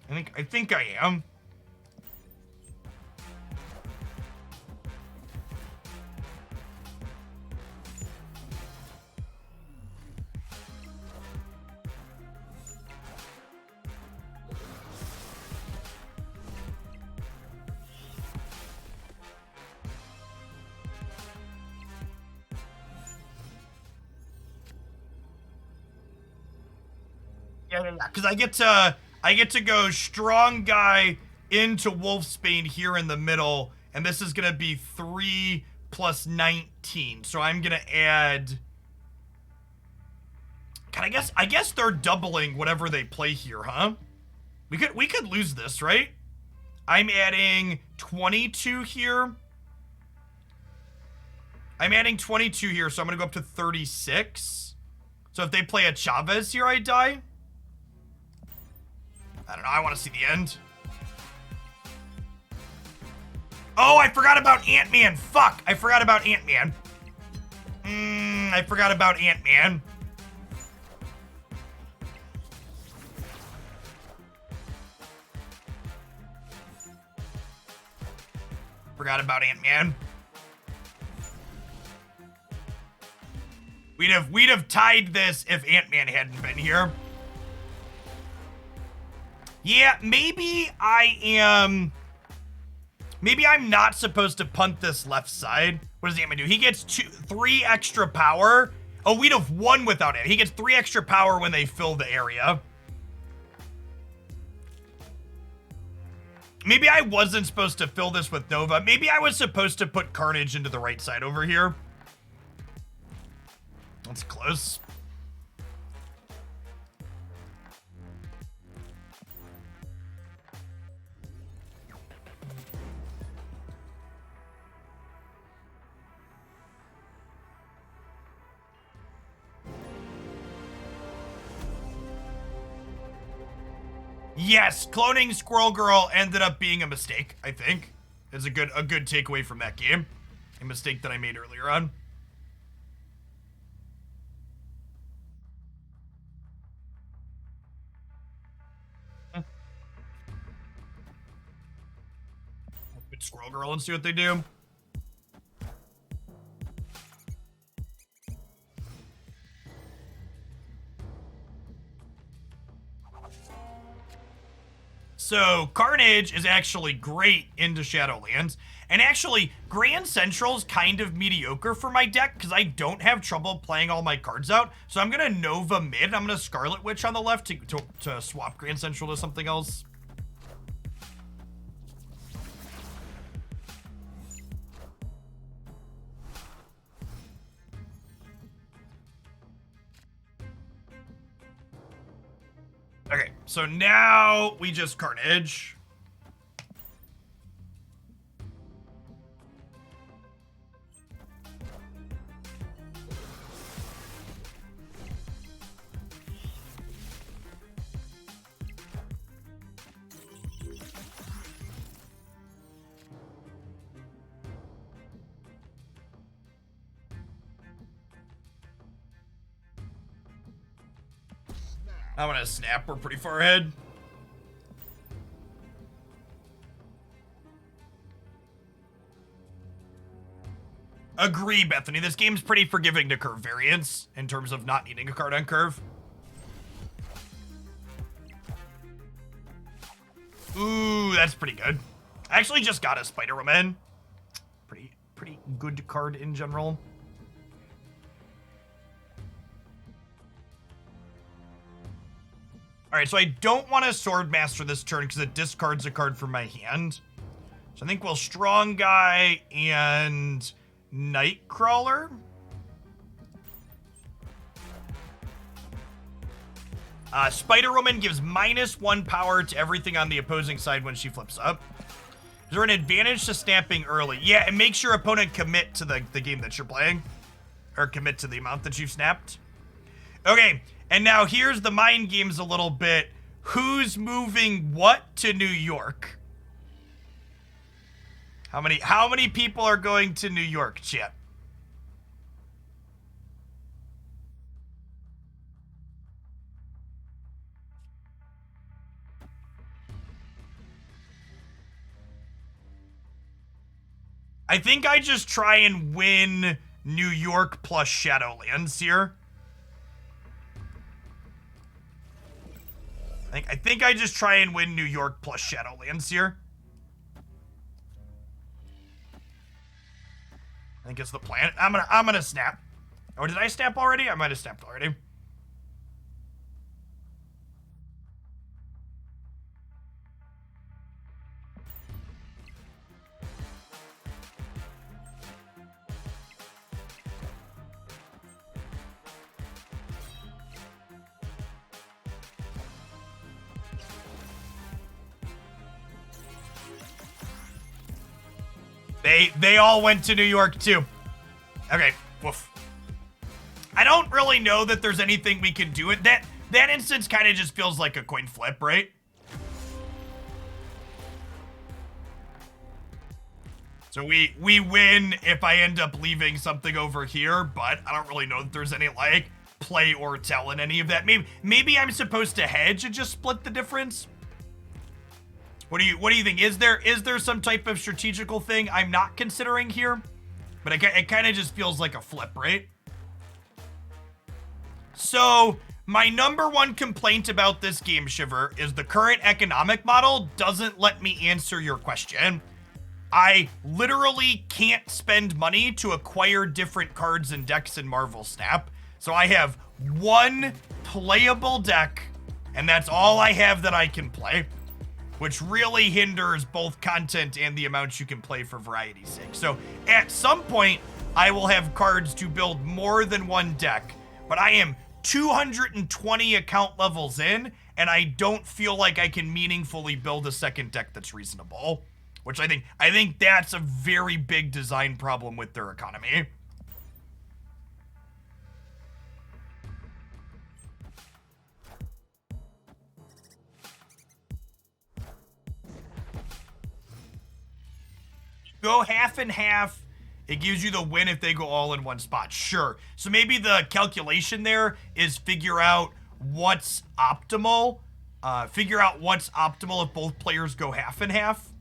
I think I am. Yeah, because I get to go strong guy into Wolfsbane here in the middle, and this is gonna be 3 plus 19. So I'm gonna add. I guess they're doubling whatever they play here, huh? We could lose this, right? I'm adding 22 here. I'm adding 22 here, so I'm gonna go up to 36. So if they play a Chavez here, I die. I don't know, I want to see the end. Oh, I forgot about Ant-Man. Fuck, I forgot about Ant-Man. I forgot about Ant-Man. Forgot about Ant-Man. We'd have tied this if Ant-Man hadn't been here. Yeah, maybe I'm not supposed to punt this left side. What does Ant-Man do? He gets 3 extra power. Oh, we'd have won without it. He gets 3 extra power when they fill the area. Maybe I wasn't supposed to fill this with Nova. Maybe I was supposed to put Carnage into the right side over here. That's close. Yes, cloning Squirrel Girl ended up being a mistake, I think. It's a good takeaway from that game. A mistake that I made earlier on. Put Squirrel Girl and see what they do. So, Carnage is actually great into Shadowlands. And actually, Grand Central's kind of mediocre for my deck because I don't have trouble playing all my cards out. So I'm going to Nova mid. I'm going to Scarlet Witch on the left to swap Grand Central to something else. Okay, so now we just Carnage. I'm gonna snap, we're pretty far ahead. Agree, Bethany. This game's pretty forgiving to curve variance in terms of not needing a card on curve. Ooh, that's pretty good. I actually just got a Spider-Woman. Pretty good card in general. Alright, so I don't want to Swordmaster this turn because it discards a card from my hand. So I think we'll Strong Guy and Nightcrawler. Spider-Woman gives -1 power to everything on the opposing side when she flips up. Is there an advantage to snapping early? Yeah, it makes your opponent commit to the game that you're playing. Or commit to the amount that you've snapped. Okay, and now here's the mind games a little bit. Who's moving what to New York? How many people are going to New York, chat? I think I just try and win New York plus Shadowlands here. I think I just try and win New York plus Shadowlands here. I think it's the plan. I'm gonna snap. Or did I snap already? I might have snapped already. They all went to New York too. Okay, woof. I don't really know that there's anything we can do. That instance kind of just feels like a coin flip, right? So we win if I end up leaving something over here, but I don't really know that there's any like play or tell in any of that. Maybe I'm supposed to hedge and just split the difference. What do you think? Is there some type of strategical thing I'm not considering here? But it kind of just feels like a flip, right? So my number one complaint about this game, Shiver, is the current economic model doesn't let me answer your question. I literally can't spend money to acquire different cards and decks in Marvel Snap. So I have one playable deck, and that's all I have that I can play, which really hinders both content and the amounts you can play for variety's sake. So at some point, I will have cards to build more than one deck, but I am 220 account levels in, and I don't feel like I can meaningfully build a second deck that's reasonable, which I think that's a very big design problem with their economy. Go half and half. It gives you the win if they go all in one spot. Sure. So maybe the calculation there is figure out what's optimal. Figure out what's optimal if both players go half and half.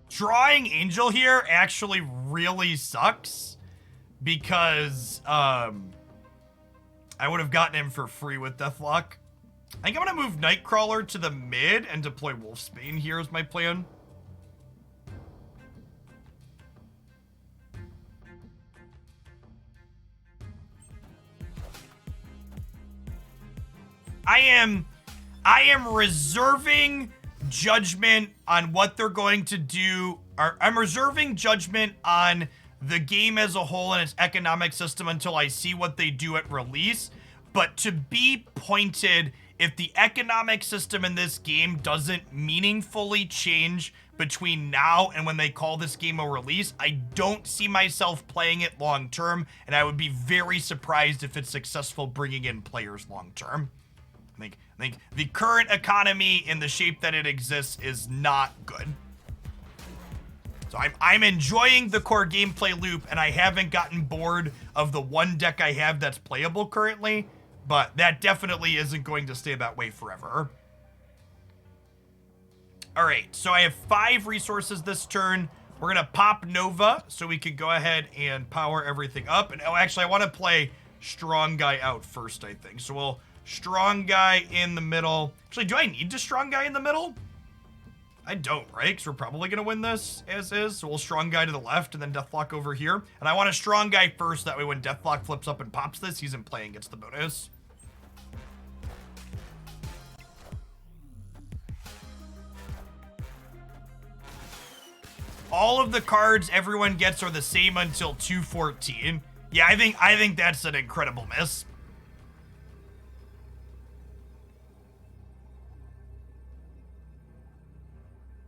Drawing Angel here actually really sucks because I would have gotten him for free with Deathlock. I think I'm gonna move Nightcrawler to the mid and deploy Wolfsbane here is my plan. I am reserving judgment on what they're going to do. I'm reserving judgment on the game as a whole and its economic system until I see what they do at release. But to be pointed, if the economic system in this game doesn't meaningfully change between now and when they call this game a release, I don't see myself playing it long term, and I would be very surprised if it's successful bringing in players long term. I think the current economy in the shape that it exists is not good. So I'm enjoying the core gameplay loop, and I haven't gotten bored of the one deck I have that's playable currently, but that definitely isn't going to stay that way forever. All right, so I have 5 resources this turn. We're gonna pop Nova so we could go ahead and power everything up. And oh, actually, I want to play Strong Guy out first, I think. So we'll Strong Guy in the middle. Actually, do I need to Strong Guy in the middle? I don't, right? Because we're probably going to win this as is. So we'll Strong Guy to the left and then Deathlock over here. And I want a Strong Guy first. That way when Deathlock flips up and pops this, he's in play and gets the bonus. all of the cards everyone gets are the same until 214. Yeah, I think that's an incredible miss.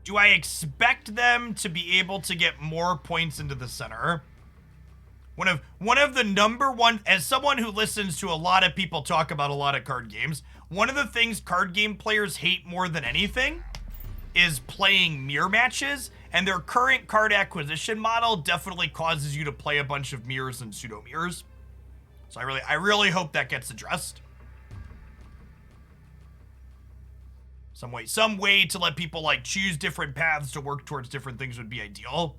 Do I expect them to be able to get more points into the center? One of the number one, as someone who listens to a lot of people talk about a lot of card games, one of the things card game players hate more than anything is playing mirror matches, and their current card acquisition model definitely causes you to play a bunch of mirrors and pseudo mirrors. So I really hope that gets addressed. Some way to let people like choose different paths to work towards different things would be ideal.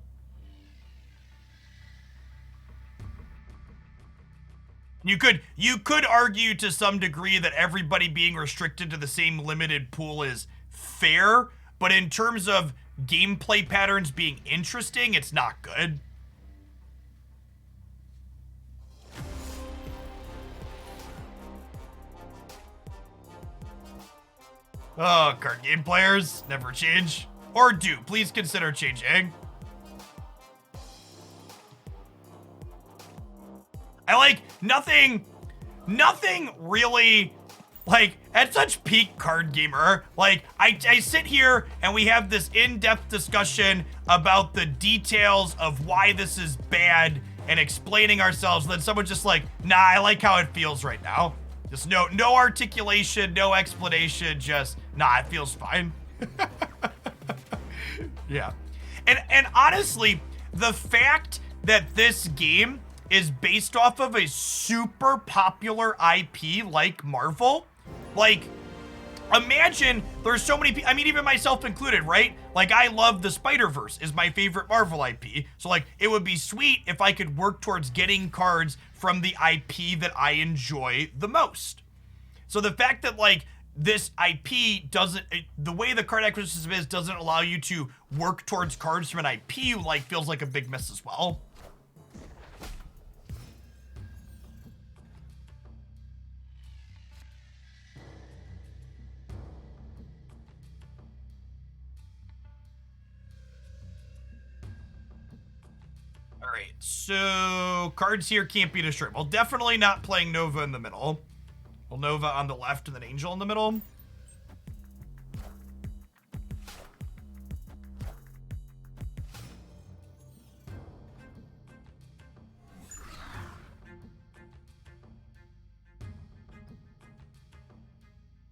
You could argue to some degree that everybody being restricted to the same limited pool is fair, but in terms of gameplay patterns being interesting, it's not good. Oh, card game players never change. Or do. Please consider changing. I like nothing really, like, at such peak card gamer, like, I sit here and we have this in-depth discussion about the details of why this is bad and explaining ourselves, and then someone's just like, nah, I like how it feels right now. Just no articulation, no explanation, just, nah, it feels fine. Yeah. And honestly, the fact that this game is based off of a super popular IP like Marvel, like, imagine there's so many people, I mean, even myself included, right? Like, I love the Spider-Verse is my favorite Marvel IP. So, like, it would be sweet if I could work towards getting cards from the IP that I enjoy the most. So the fact that, like, this IP doesn't, the way the card acquisition system is doesn't allow you to work towards cards from an IP, like, feels like a big miss as well. All right, so cards here can't be destroyed. Well, definitely not playing Nova in the middle. Well, Nova on the left and then Angel in the middle.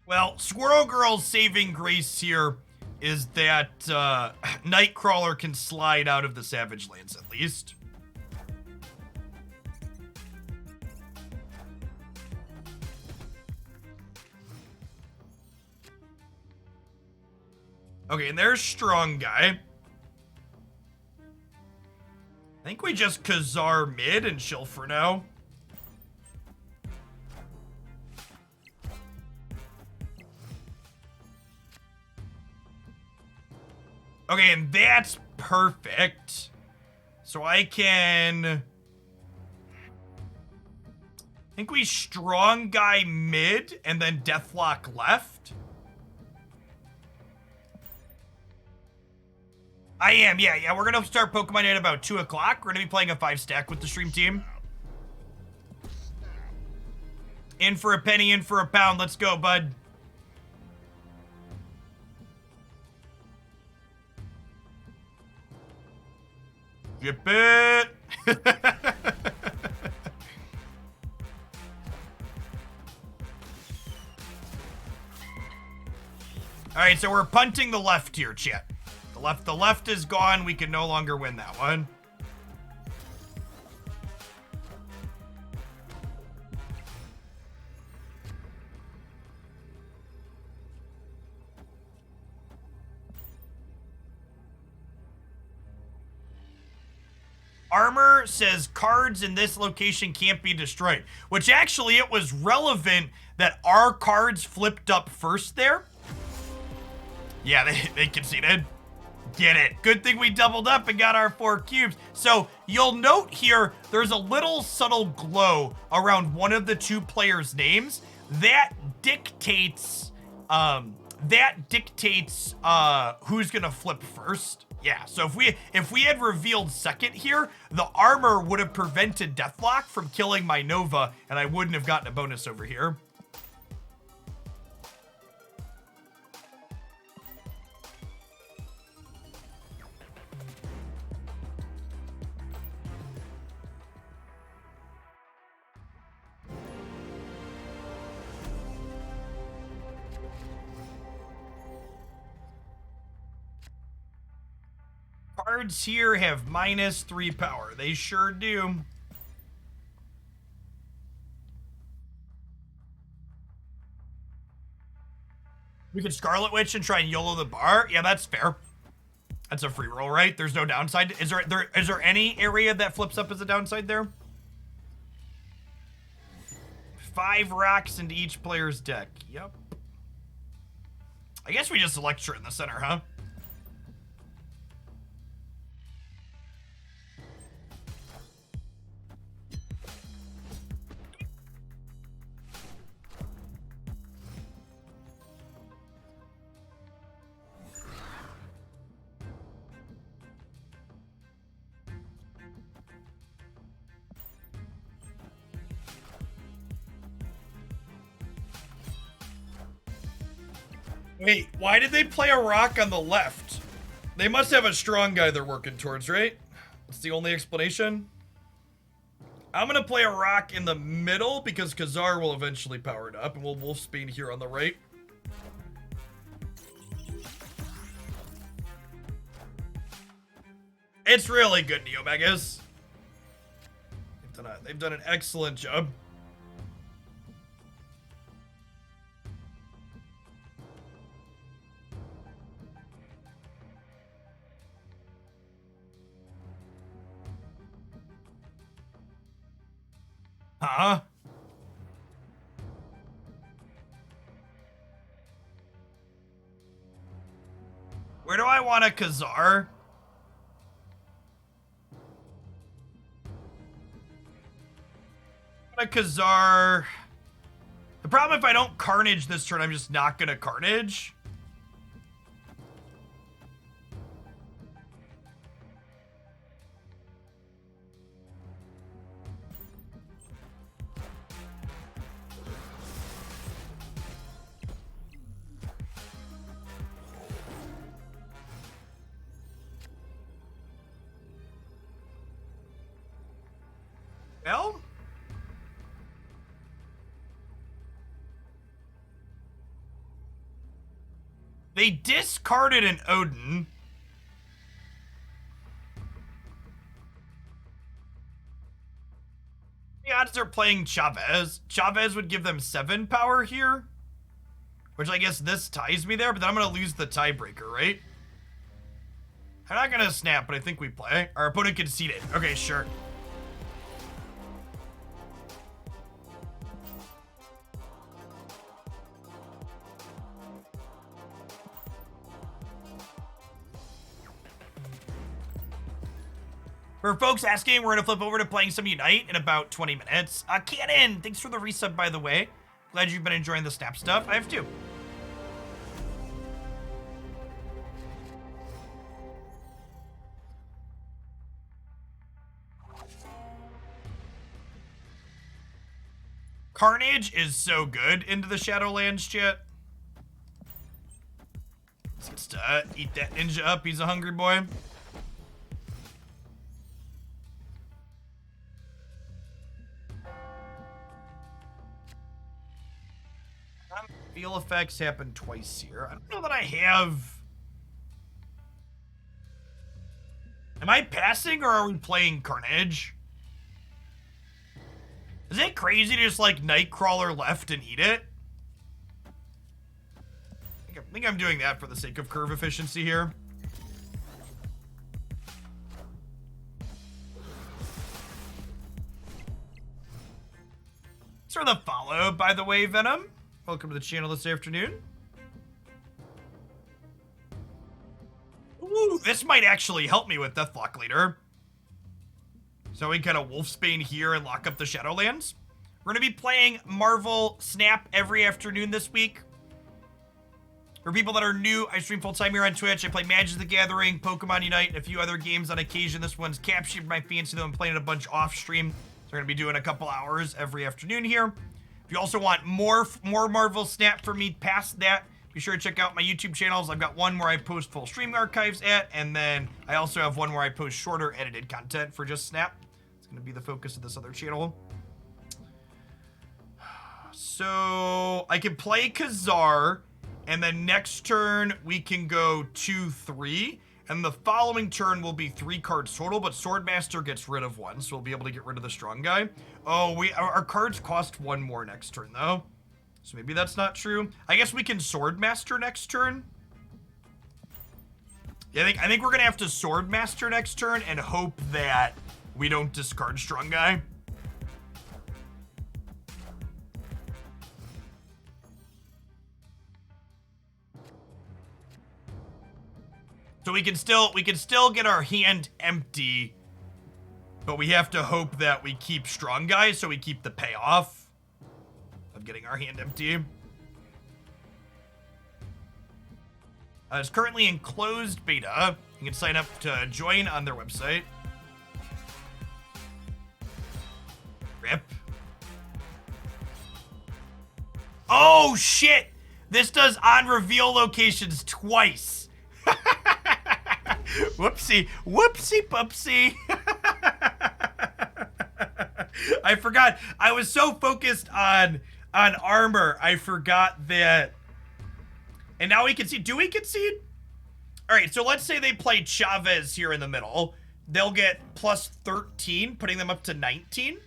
Well, Squirrel Girl's saving grace here is that Nightcrawler can slide out of the Savage Lands at least. Okay, and there's Strong Guy. I think we just Khazar mid and chill for now. Okay, and that's perfect. So I can... I think we Strong Guy mid and then Deathlock left. I am, yeah. We're gonna start Pokemon at about 2 o'clock. We're gonna be playing a 5-stack with the stream team. In for a penny, in for a pound. Let's go, bud. Zip it. All right, so we're punting the left here, chat. The left is gone. We can no longer win that one. Armor says cards in this location can't be destroyed, which actually it was relevant that our cards flipped up first there. Yeah, they conceded. Get it. Good thing we doubled up and got our 4 cubes. So you'll note here, there's a little subtle glow around one of the 2 players' names. That dictates who's gonna flip first. Yeah, so if we had revealed second here, the armor would have prevented Deathlock from killing my Nova, and I wouldn't have gotten a bonus over here. Cards here have -3 power. They sure do. We could Scarlet Witch and try and YOLO the bar. Yeah, that's fair. That's a free roll, right? There's no downside. Is there any area that flips up as a downside there? 5 rocks into each player's deck. Yep. I guess we just Electra in the center, huh? Wait, why did they play a rock on the left? They must have a strong guy they're working towards, right? That's the only explanation. I'm gonna play a rock in the middle because Khazar will eventually power it up, and we'll Wolfsbane here on the right. It's really good, Neomegas. They've done an excellent job. Huh? Where do I want a Khazar? A Khazar. The problem if I don't Carnage this turn, I'm just not gonna Carnage. Well, they discarded an Odin. The odds are playing Chavez. Chavez would give them 7 power here, which I guess this ties me there, but then I'm going to lose the tiebreaker, right? I'm not going to snap, but I think we play. Our opponent conceded. Okay, sure. For folks asking, we're going to flip over to playing some Unite in about 20 minutes. Cannon, thanks for the resub, by the way. Glad you've been enjoying the snap stuff. I have too. Carnage is so good into the Shadowlands chat. Just eat that ninja up. He's a hungry boy. Feel effects happen twice here. I don't know that I have. Am I passing or are we playing Carnage? Is it crazy to just like Nightcrawler left and eat it? I think I'm doing that for the sake of curve efficiency here. Thanks for the follow, by the way, Venom. Welcome to the channel this afternoon. Ooh, this might actually help me with Deathlock later. So we kind of Wolfsbane here and lock up the Shadowlands. We're going to be playing Marvel Snap every afternoon this week. For people that are new, I stream full-time here on Twitch. I play Magic the Gathering, Pokemon Unite, and a few other games on occasion. This one's captured my fancy, though I'm playing a bunch off-stream. So we're going to be doing a couple hours every afternoon here. If you also want more Marvel Snap from me past that, be sure to check out my YouTube channels. I've got one where I post full stream archives at, and then I also have one where I post shorter edited content for just Snap. It's going to be the focus of this other channel. So I can play Khazar, and then next turn we can go 2-3, and the following turn will be 3 cards total, but Swordmaster gets rid of 1, so we'll be able to get rid of the strong guy. Oh, our cards cost 1 more next turn, though. So maybe that's not true. I guess we can Swordmaster next turn. Yeah, I think we're gonna have to Swordmaster next turn and hope that we don't discard strong guy. So we can still get our hand empty, but we have to hope that we keep strong guy, so we keep the payoff of getting our hand empty. It's currently in closed beta. You can sign up to join on their website. Rip. Oh shit! This does on reveal locations twice. Whoopsie, whoopsie pupsie. I forgot. I was so focused on armor, I forgot that. And now we can see. Do we concede? All right, so let's say they play Chavez here in the middle. They'll get plus 13, putting them up to 19.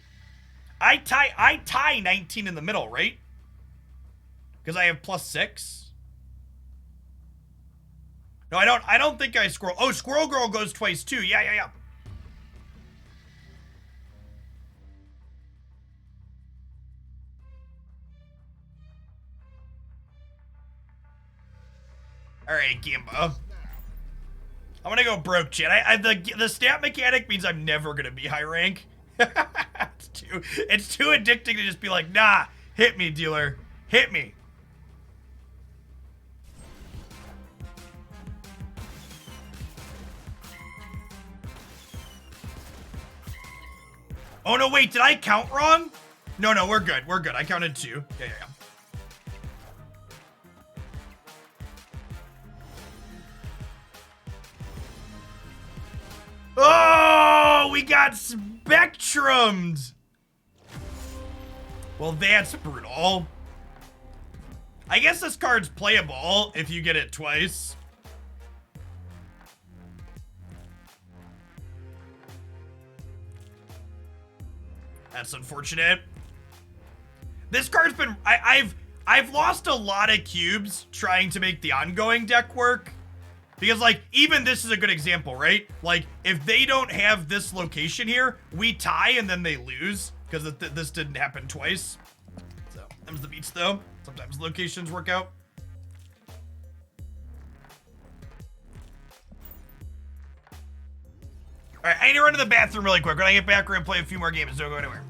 I tie 19 in the middle, right? Because I have plus 6. No, I don't think I squirrel. Oh, Squirrel Girl goes twice too. Yeah. All right, Gimba. I'm gonna go broke, chat. The stat mechanic means I'm never gonna be high rank. It's too addicting to just be like, nah, hit me, dealer, hit me. Oh no, wait, did I count wrong? No, we're good. I counted 2. Yeah. Oh, we got spectrumed. Well, that's brutal. I guess this card's playable if you get it twice. That's unfortunate. This card's been... I've lost a lot of cubes trying to make the ongoing deck work. Because, like, even this is a good example, right? Like, if they don't have this location here, we tie and then they lose. Because this didn't happen twice. So, them's the beats, though. Sometimes locations work out. Alright, I need to run to the bathroom really quick. When I get back, we're gonna play a few more games. Don't go anywhere.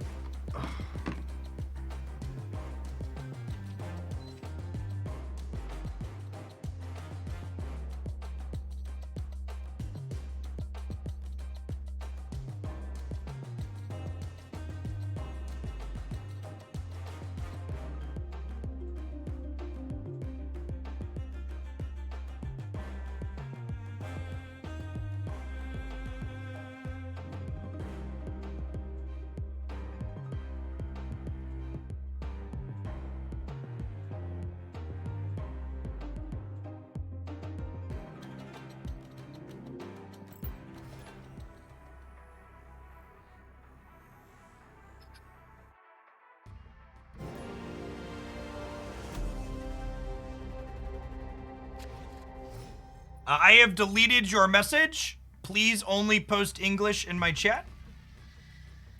I have deleted your message. Please only post English in my chat.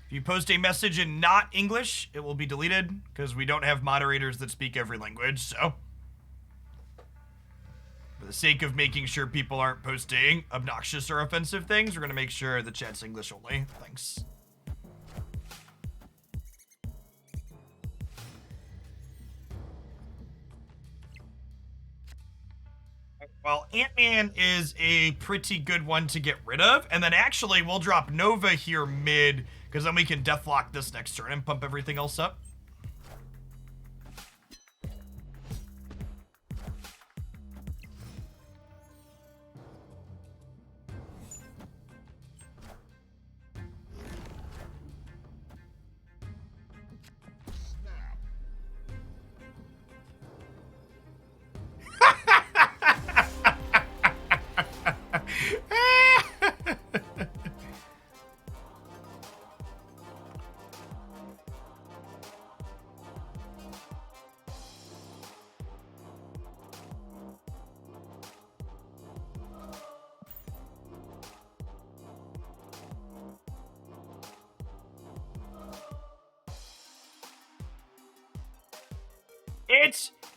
If you post a message in not English, it will be deleted because we don't have moderators that speak every language, so. For the sake of making sure people aren't posting obnoxious or offensive things, we're going to make sure the chat's English only. Thanks. Well, Ant-Man is a pretty good one to get rid of. And then actually, we'll drop Nova here mid, because then we can Deathlock this next turn and pump everything else up.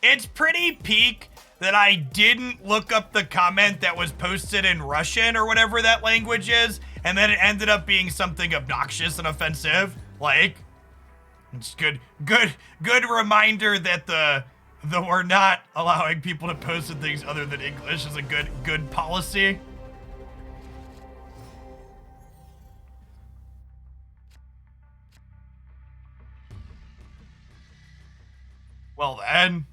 It's pretty peak that I didn't look up the comment that was posted in Russian or whatever that language is, and then it ended up being something obnoxious and offensive. Like, it's good reminder that the we're not allowing people to post in things other than English is a good policy. Well then.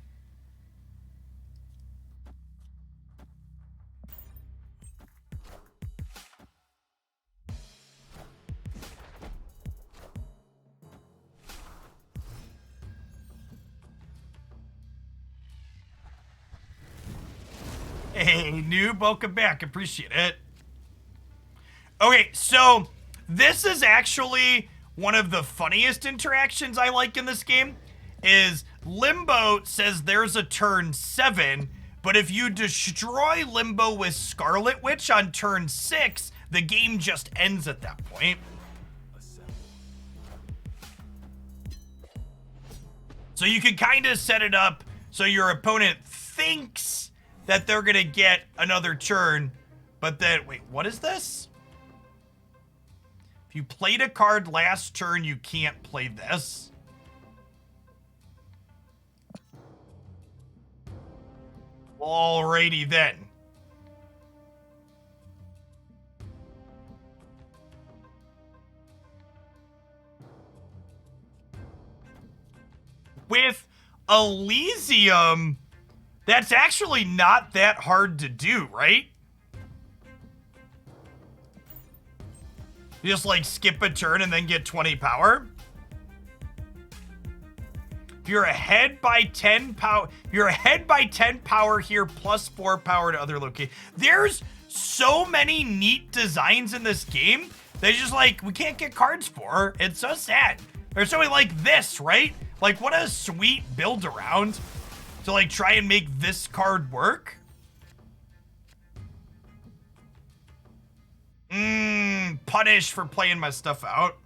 Hey, noob, welcome back. Appreciate it. Okay, so this is actually one of the funniest interactions I like in this game. Is Limbo says there's a turn 7, but if you destroy Limbo with Scarlet Witch on turn 6, the game just ends at that point. So you can kind of set it up so your opponent thinks that they're gonna get another turn, but then, wait, what is this? If you played a card last turn, you can't play this. Alrighty then. With Elysium, that's actually not that hard to do, right? You just like skip a turn and then get 20 power. If you're ahead by 10 power, you're ahead by 10 power here, plus 4 power to other locations. There's so many neat designs in this game. They just like, we can't get cards for. It's so sad. There's something like this, right? Like, what a sweet build around to like try and make this card work. Punish for playing my stuff out.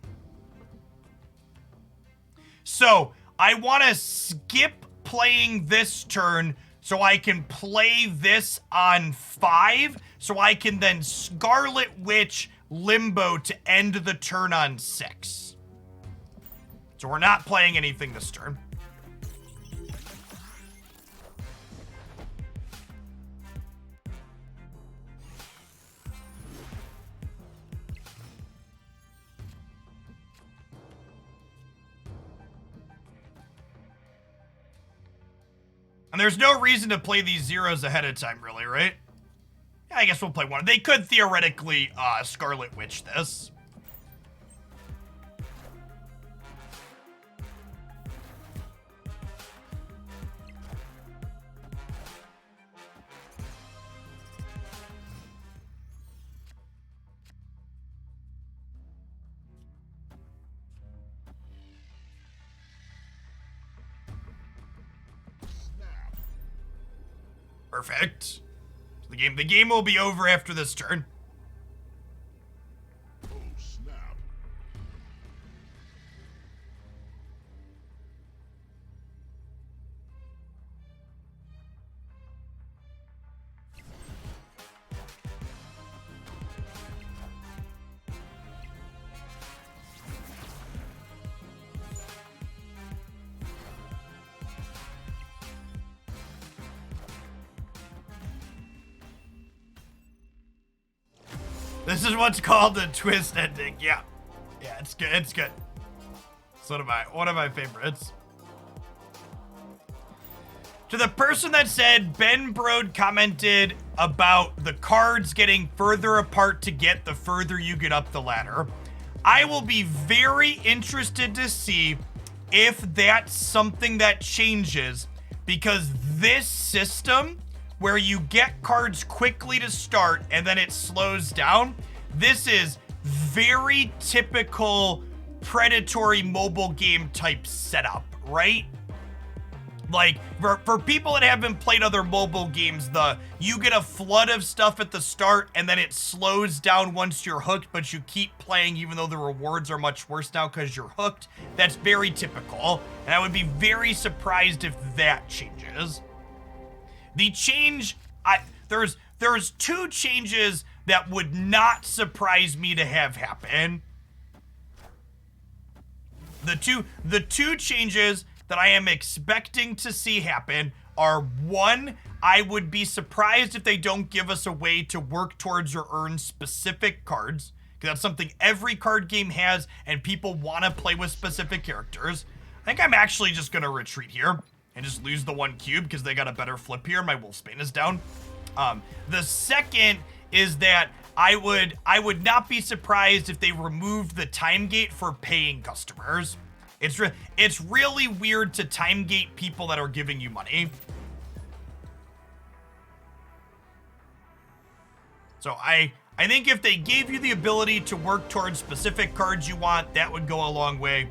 So I want to skip playing this turn so I can play this on 5, so I can then Scarlet Witch Limbo to end the turn on 6. So we're not playing anything this turn. And there's no reason to play these zeros ahead of time, really, right? Yeah, I guess we'll play one. They could theoretically Scarlet Witch this. Perfect. The game will be over after this turn. Oh, snap. This is what's called a twist ending. Yeah. Yeah, it's good. It's good. It's one of my favorites. To the person that said Ben Brode commented about the cards getting further apart to get the further you get up the ladder, I will be very interested to see if that's something that changes, because this system where you get cards quickly to start and then it slows down, this is very typical predatory mobile game type setup, right? Like, for people that haven't played other mobile games, you get a flood of stuff at the start and then it slows down once you're hooked, but you keep playing even though the rewards are much worse now because you're hooked. That's very typical, and I would be very surprised if that changes. The change, there's two changes that would not surprise me to have happen. The two changes that I am expecting to see happen are, one, I would be surprised if they don't give us a way to work towards or earn specific cards, because that's something every card game has, and people want to play with specific characters. I think I'm actually just going to retreat here and just lose the 1 cube because they got a better flip here. My Wolfsbane is down. The second is that I would not be surprised if they removed the time gate for paying customers. It's really weird to time gate people that are giving you money. So I think if they gave you the ability to work towards specific cards you want, that would go a long way.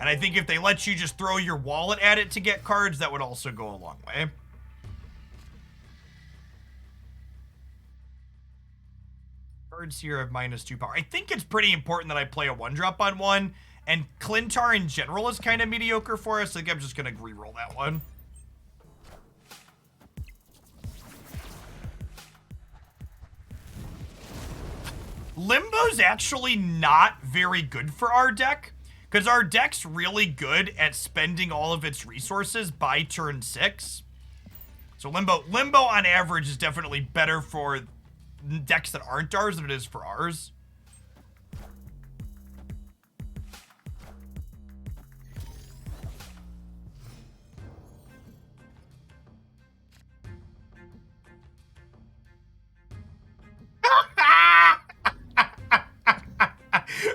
And I think if they let you just throw your wallet at it to get cards, that would also go a long way. Cards here have -2 power. I think it's pretty important that I play a 1-drop on one. And Clintar in general is kind of mediocre for us. I think I'm just going to reroll that one. Limbo's actually not very good for our deck, because our deck's really good at spending all of its resources by turn 6. So Limbo on average is definitely better for decks that aren't ours than it is for ours.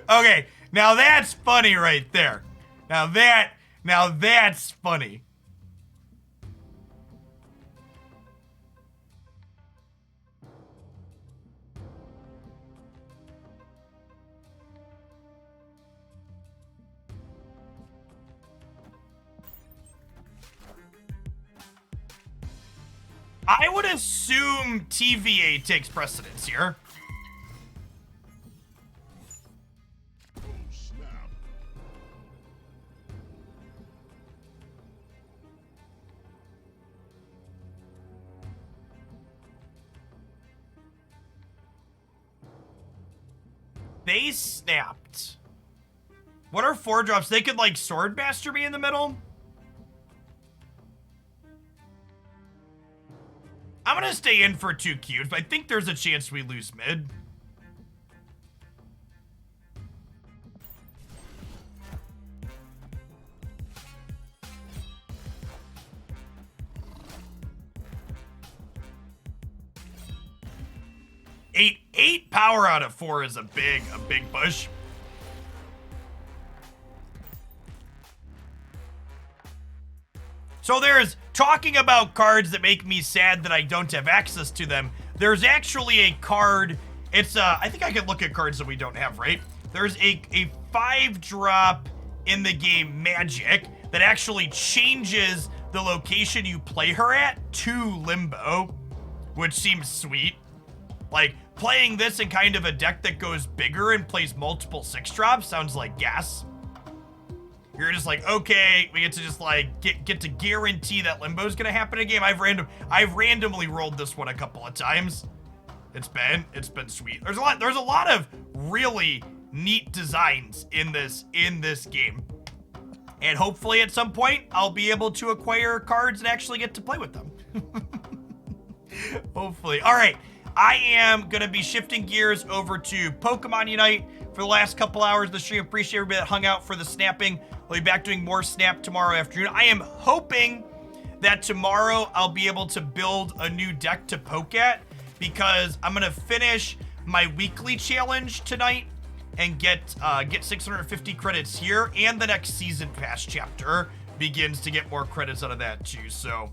Okay, now that's funny right there. Now that's funny. I would assume TVA takes precedence here. They snapped. What are 4-drops? They could, like, Swordmaster me in the middle? I'm gonna stay in for 2 cubes, but I think there's a chance we lose mid. Eight power out of 4 is a big push. So there's talking about cards that make me sad that I don't have access to them. There's actually a card. It's I think I can look at cards that we don't have, right? There's a 5-drop in the game Magic that actually changes the location you play her at to Limbo, which seems sweet. Like, playing this in kind of a deck that goes bigger and plays multiple 6-drops sounds like gas. You're just like, okay, we get to just like get to guarantee that Limbo's gonna happen in a game. I've randomly rolled this one a couple of times. It's been sweet. There's a lot of really neat designs in this game. And hopefully at some point I'll be able to acquire cards and actually get to play with them. Hopefully. All right. I am going to be shifting gears over to Pokemon Unite for the last couple hours of the stream. Appreciate everybody that hung out for the snapping. We'll be back doing more snap tomorrow afternoon. I am hoping that tomorrow I'll be able to build a new deck to poke at, because I'm going to finish my weekly challenge tonight and get 650 credits here, and the next season pass chapter begins to get more credits out of that too. So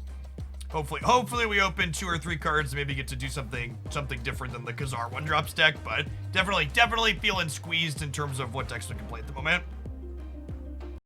hopefully we open 2 or 3 cards and maybe get to do something different than the Kazar 1-drop deck, but definitely feeling squeezed in terms of what decks we can play at the moment.